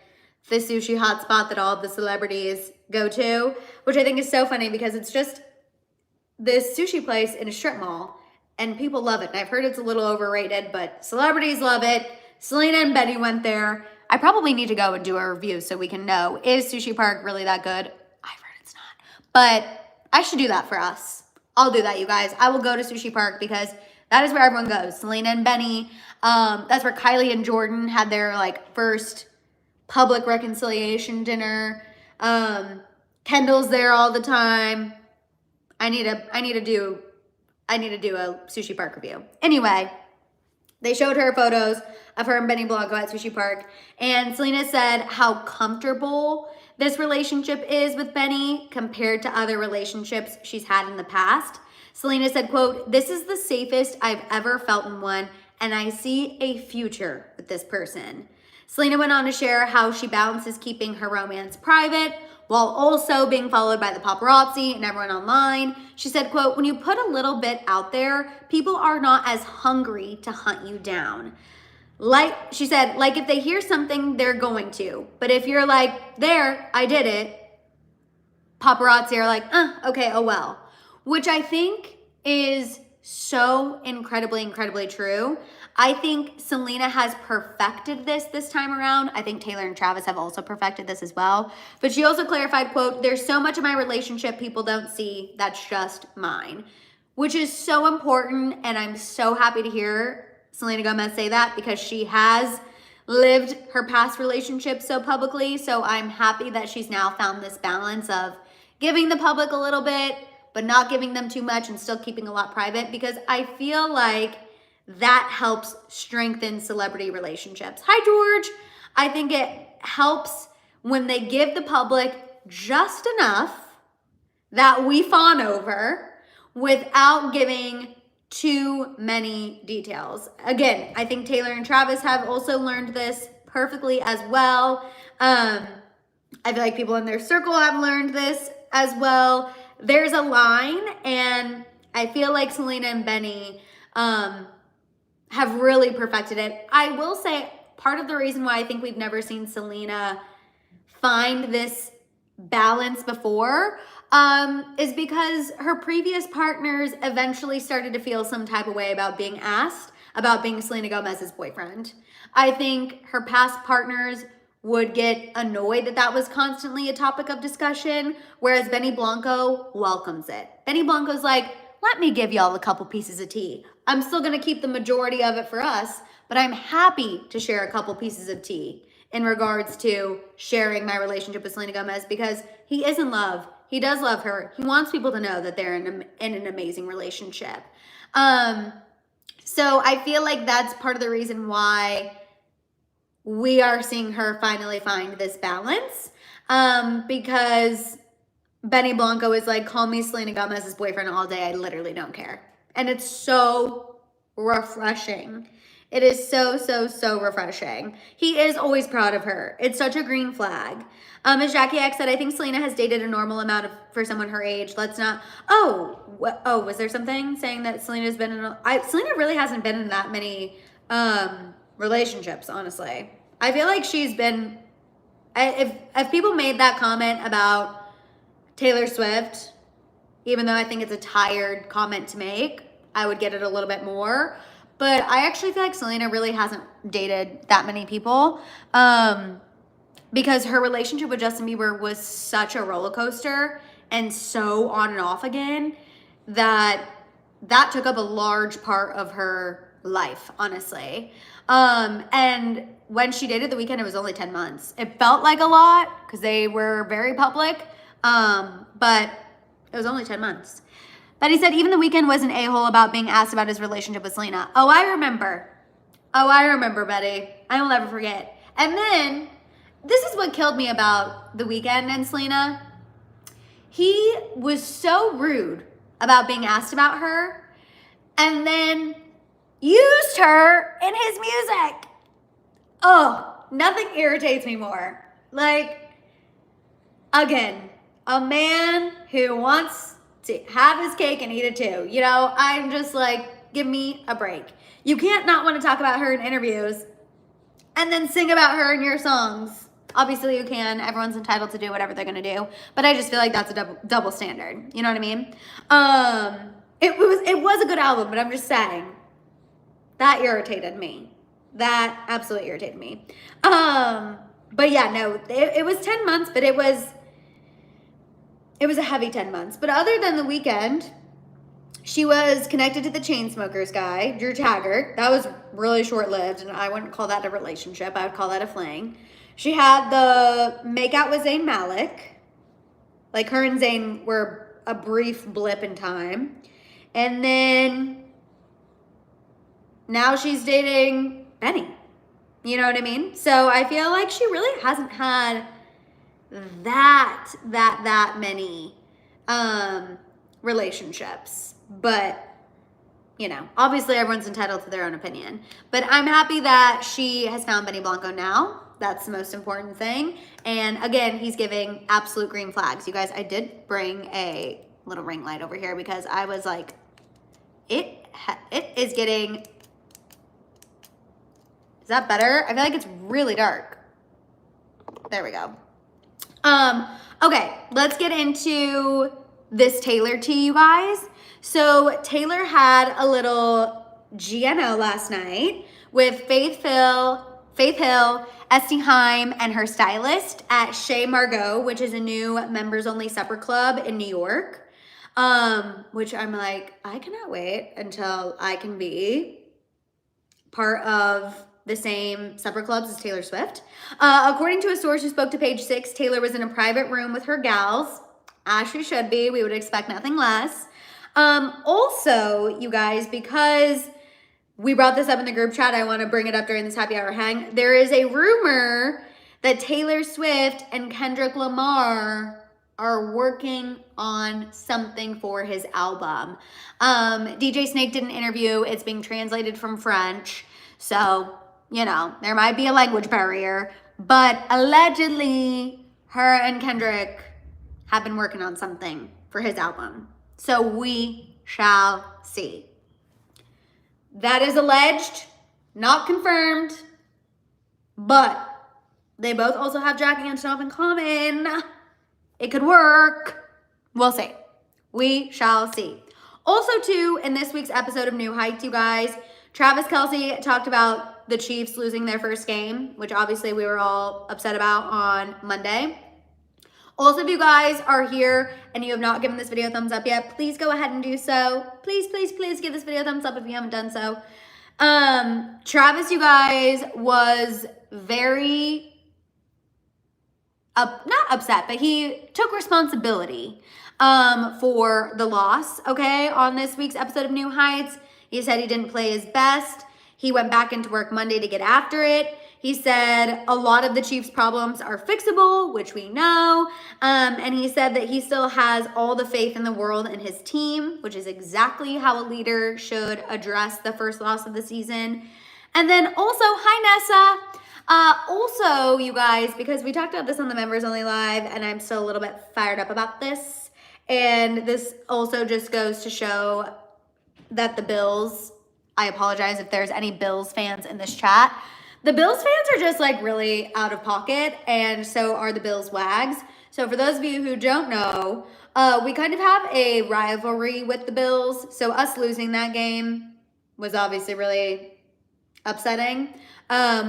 the sushi hotspot that all of the celebrities go to, which I think is so funny because it's just this sushi place in a strip mall and people love it. And I've heard it's a little overrated, but celebrities love it. Selena and Benny went there. I probably need to go and do a review so we can know, is Sushi Park really that good? I've heard it's not, but I should do that for us. I'll do that, you guys. I will go to Sushi Park because that is where everyone goes. Selena and Benny. That's where Kylie and Jordan had their like first public reconciliation dinner. Kendall's there all the time. I need to do a Sushi Park review. Anyway, they showed her photos of her and Benny Blanco at Sushi Park, and Selena said how comfortable this relationship is with Benny compared to other relationships she's had in the past. Selena said, quote, "This is the safest I've ever felt in one, and I see a future with this person." Selena went on to share how she balances keeping her romance private while also being followed by the paparazzi and everyone online. She said, quote, "When you put a little bit out there, people are not as hungry to hunt you down. Like," she said, "like if they hear something, they're going to. But if you're like, there, I did it," paparazzi are like, okay, oh well. Which I think is so incredibly, incredibly true. I think Selena has perfected this time around. I think Taylor and Travis have also perfected this as well. But she also clarified, quote, "There's so much of my relationship people don't see that's just mine," which is so important. And I'm so happy to hear Selena Gomez say that because she has lived her past relationship so publicly. So I'm happy that she's now found this balance of giving the public a little bit, but not giving them too much and still keeping a lot private, because I feel like that helps strengthen celebrity relationships. Hi, George. I think it helps when they give the public just enough that we fawn over without giving too many details. Again, I think Taylor and Travis have also learned this perfectly as well. I feel like people in their circle have learned this as well. There's a line, and I feel like Selena and Benny have really perfected it. I will say part of the reason why I think we've never seen Selena find this balance before is because her previous partners eventually started to feel some type of way about being asked about being Selena Gomez's boyfriend. I think her past partners would get annoyed that that was constantly a topic of discussion, whereas Benny Blanco welcomes it. Benny Blanco's like, let me give y'all a couple pieces of tea. I'm still gonna keep the majority of it for us, but I'm happy to share a couple pieces of tea in regards to sharing my relationship with Selena Gomez, because he is in love. He does love her. He wants people to know that they're in an amazing relationship. So I feel like that's part of the reason why we are seeing her finally find this balance, because Benny Blanco is like, call me Selena Gomez's boyfriend all day. I literally don't care. And it's so refreshing. It is so, so, so refreshing. He is always proud of her. It's such a green flag. As Jackie X said, I think Selena has dated a normal amount for someone her age. Let's not, was there something saying that Selena's been in, Selena really hasn't been in that many relationships, honestly. I feel like she's been, if people made that comment about Taylor Swift, even though I think it's a tired comment to make, I would get it a little bit more. But I actually feel like Selena really hasn't dated that many people, because her relationship with Justin Bieber was such a roller coaster and so on and off again that took up a large part of her life, honestly. And when she dated The Weeknd, it was only 10 months. It felt like a lot because they were very public, but it was only 10 months. But he said even The Weeknd was an a-hole about being asked about his relationship with Selena. Oh, I remember. Oh, I remember, Betty. I will never forget. And then, this is what killed me about The Weeknd and Selena. He was so rude about being asked about her and then used her in his music. Oh, nothing irritates me more. Like, again, a man who wants to have his cake and eat it too. You know, I'm just like, give me a break. You can't not want to talk about her in interviews and then sing about her in your songs. Obviously you can. Everyone's entitled to do whatever they're going to do. But I just feel like that's a double standard. You know what I mean? It was a good album, but I'm just saying. That irritated me. That absolutely irritated me. But yeah, no, it was 10 months, but it was a heavy 10 months. But other than The Weeknd, she was connected to the Chainsmokers guy, Drew Taggart. That was really short-lived, and I wouldn't call that a relationship. I would call that a fling. She had the makeout with Zayn Malik. Like, her and Zayn were a brief blip in time. And then now she's dating Benny. You know what I mean? So I feel like she really hasn't had that many relationships. But, you know, obviously everyone's entitled to their own opinion. But I'm happy that she has found Benny Blanco now. That's the most important thing. And again, he's giving absolute green flags. You guys, I did bring a little ring light over here because I was like, it is getting, is that better? I feel like it's really dark. There we go. Okay, let's get into this Taylor tea, you guys. So Taylor had a little GNO last night with Faith Hill, Esty Haim, and her stylist at Chez Margot, which is a new members-only supper club in New York, which I'm like, I cannot wait until I can be part of the same supper clubs as Taylor Swift. According to a source who spoke to Page Six, Taylor was in a private room with her gals, as she should be. We would expect nothing less. Also, you guys, because we brought this up in the group chat, I want to bring it up during this happy hour hang. There is a rumor that Taylor Swift and Kendrick Lamar are working on something for his album. DJ Snake did an interview. It's being translated from French. So, you know, there might be a language barrier. But allegedly, her and Kendrick have been working on something for his album. So we shall see. That is alleged, not confirmed, but they both also have Jack Antonoff in common. It could work. We'll see. We shall see. Also, too, in this week's episode of New Heights, you guys, Travis Kelce talked about the Chiefs losing their first game, which obviously we were all upset about on Monday. Also, if you guys are here and you have not given this video a thumbs up yet, please go ahead and do so. Please, please, please give this video a thumbs up if you haven't done so. Travis, you guys, was very, not upset, but he took responsibility for the loss, okay, on this week's episode of New Heights. He said he didn't play his best. He went back into work Monday to get after it. He said a lot of the Chiefs' problems are fixable, which we know. And he said that he still has all the faith in the world in his team, which is exactly how a leader should address the first loss of the season. And then also, hi, Nessa. Also, you guys, because we talked about this on the Members Only Live, and I'm still a little bit fired up about this. And this also just goes to show that the Bills, I apologize if there's any Bills fans in this chat. The Bills fans are just like really out of pocket, and so are the Bills Wags. So for those of you who don't know, we kind of have a rivalry with the Bills. So us losing that game was obviously really upsetting,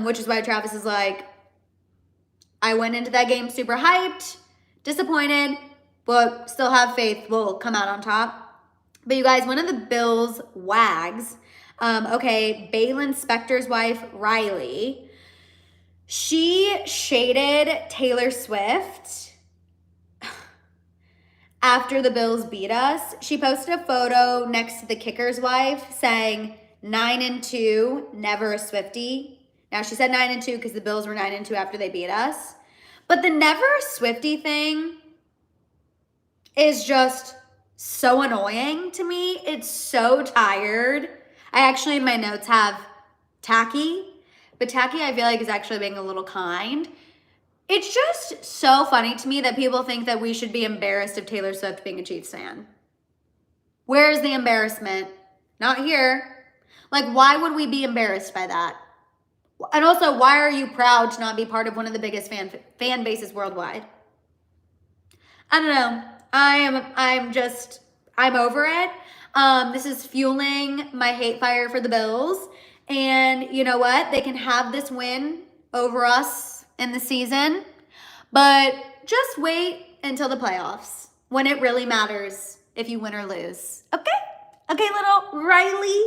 which is why Travis is like, I went into that game super hyped, disappointed, but still have faith we'll come out on top. But you guys, one of the Bills Wags Okay, Balin Spector's wife, Riley. She shaded Taylor Swift after the Bills beat us. She posted a photo next to the kicker's wife saying 9-2, never a Swiftie. Now she said 9-2 because the Bills were 9-2 after they beat us. But the never a Swiftie thing is just so annoying to me. It's so tired. I actually in my notes have tacky, but tacky I feel like is actually being a little kind. It's just so funny to me that people think that we should be embarrassed of Taylor Swift being a Chiefs fan. Where's the embarrassment? Not here. Like, why would we be embarrassed by that? And also, why are you proud to not be part of one of the biggest fan bases worldwide? I don't know. I'm over it. This is fueling my hate fire for the Bills. And you know what? They can have this win over us in the season, but just wait until the playoffs when it really matters if you win or lose. Okay? Okay, little Riley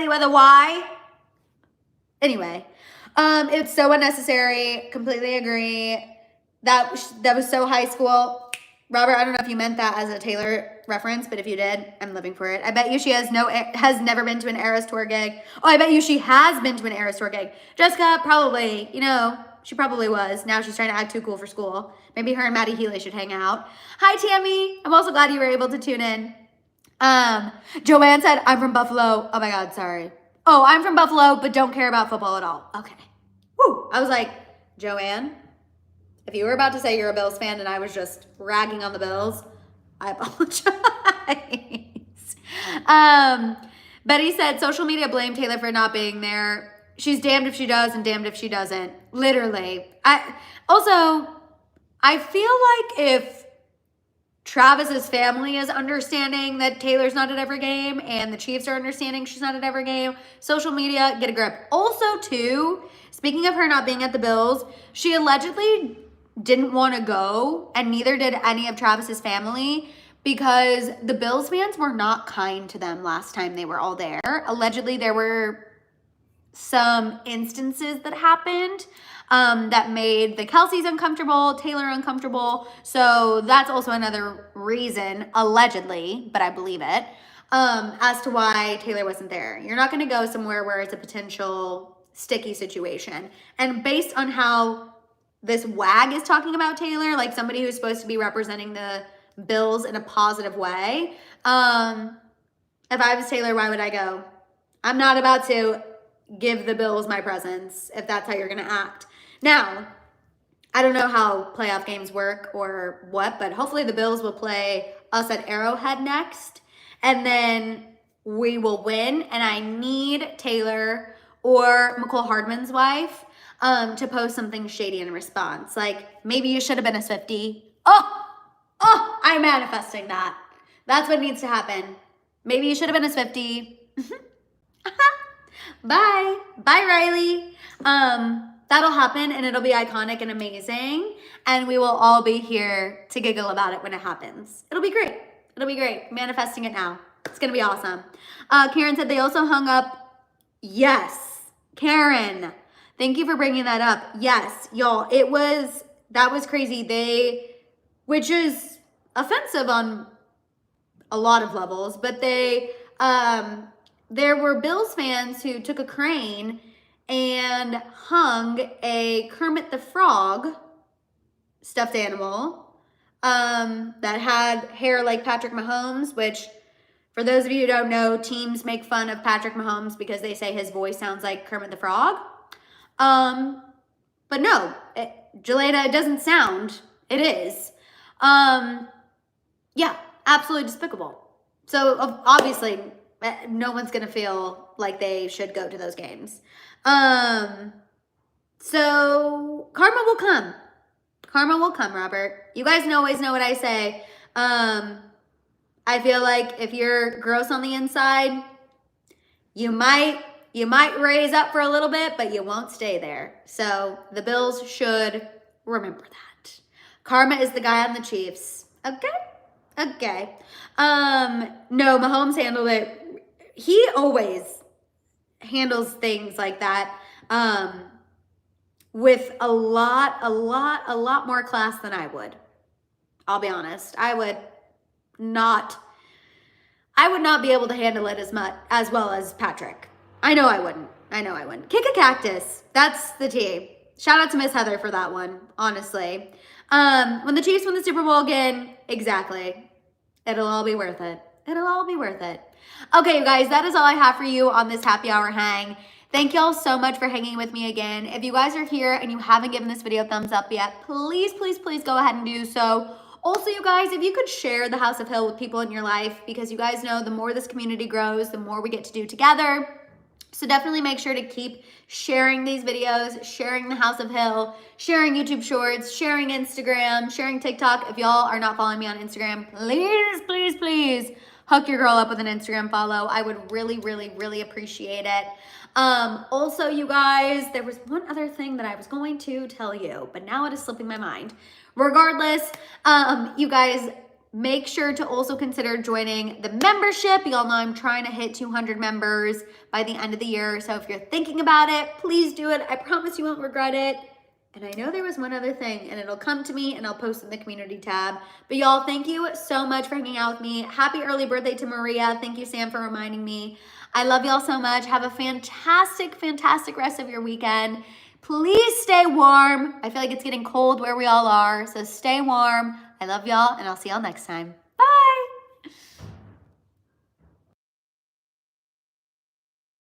with a Y. Anyway, it's so unnecessary. Completely agree. That was so high school. Robert, I don't know if you meant that as a Taylor reference, but if you did, I'm living for it. I bet you she has never been to an Eras Tour gig. Oh, I bet you she has been to an Eras Tour gig. Jessica, probably, she probably was. Now she's trying to act too cool for school. Maybe her and Maddie Healy should hang out. Hi, Tammy. I'm also glad you were able to tune in. Joanne said, I'm from Buffalo. Oh my God, sorry. Oh, I'm from Buffalo, but don't care about football at all. Okay. Woo. I was like, Joanne, if you were about to say you're a Bills fan and I was just ragging on the Bills, I apologize. Betty said, social media blamed Taylor for not being there. She's damned if she does and damned if she doesn't. Literally. I feel like if Travis's family is understanding that Taylor's not at every game and the Chiefs are understanding she's not at every game, social media, get a grip. Also, too, speaking of her not being at the Bills, she allegedly didn't want to go, and neither did any of Travis's family, because the Bills fans were not kind to them last time they were all there. Allegedly, there were some instances that happened that made the Kelceys uncomfortable, Taylor uncomfortable. So that's also another reason, allegedly, but I believe it, as to why Taylor wasn't there. You're not going to go somewhere where it's a potential sticky situation. And based on how this wag is talking about Taylor, like somebody who's supposed to be representing the Bills in a positive way, if I was Taylor, why would I go? I'm not about to give the Bills my presence if that's how you're going to act. Now, I don't know how playoff games work or what, but hopefully the Bills will play us at Arrowhead next, and then we will win, and I need Taylor or McCole Hardman's wife to post something shady in response. Like, maybe you should have been a Swiftie. Oh, I'm manifesting that. That's what needs to happen. Maybe you should have been a Swiftie. Bye, Riley. That'll happen, and it'll be iconic and amazing, and we will all be here to giggle about it when it happens. It'll be great. It'll be great. Manifesting it now. It's gonna be awesome. Karen said they also hung up. Yes, Karen. Thank you for bringing that up. Yes, y'all, that was crazy. Which is offensive on a lot of levels, but there were Bills fans who took a crane and hung a Kermit the Frog stuffed animal that had hair like Patrick Mahomes, which, for those of you who don't know, teams make fun of Patrick Mahomes because they say his voice sounds like Kermit the Frog. But no, Jelena, it doesn't sound. It is. Yeah, absolutely despicable. So obviously, no one's going to feel like they should go to those games. So karma will come. Karma will come, Robert. You guys always know what I say. I feel like if you're gross on the inside, you might raise up for a little bit, but you won't stay there. So the Bills should remember that. Karma is the guy on the Chiefs. Okay. No, Mahomes handled it. He always handles things like that with a lot more class than I would. I'll be honest. I would not be able to handle it as well as Patrick. I know I wouldn't. Kick a cactus. That's the tea. Shout out to Miss Heather for that one, honestly. When the Chiefs win the Super Bowl again, exactly. It'll all be worth it. Okay, you guys, that is all I have for you on this happy hour hang. Thank y'all so much for hanging with me again. If you guys are here and you haven't given this video a thumbs up yet, please go ahead and do so. Also, you guys, if you could share the House of Hill with people in your life, because you guys know the more this community grows, the more we get to do together. So definitely make sure to keep sharing these videos, sharing the House of Hill, sharing YouTube Shorts, sharing Instagram, sharing TikTok. If y'all are not following me on Instagram, please hook your girl up with an Instagram follow. I would really appreciate it. Also, you guys, there was one other thing that I was going to tell you, but now it is slipping my mind. Regardless, you guys, make sure to also consider joining the membership. Y'all know I'm trying to hit 200 members by the end of the year. So if you're thinking about it, please do it. I promise you won't regret it. And I know there was one other thing, and it'll come to me and I'll post in the community tab. But y'all, thank you so much for hanging out with me. Happy early birthday to Maria. Thank you, Sam, for reminding me. I love y'all so much. Have a fantastic rest of your weekend. Please stay warm. I feel like it's getting cold where we all are, so stay warm. I love y'all, and I'll see y'all next time. Bye.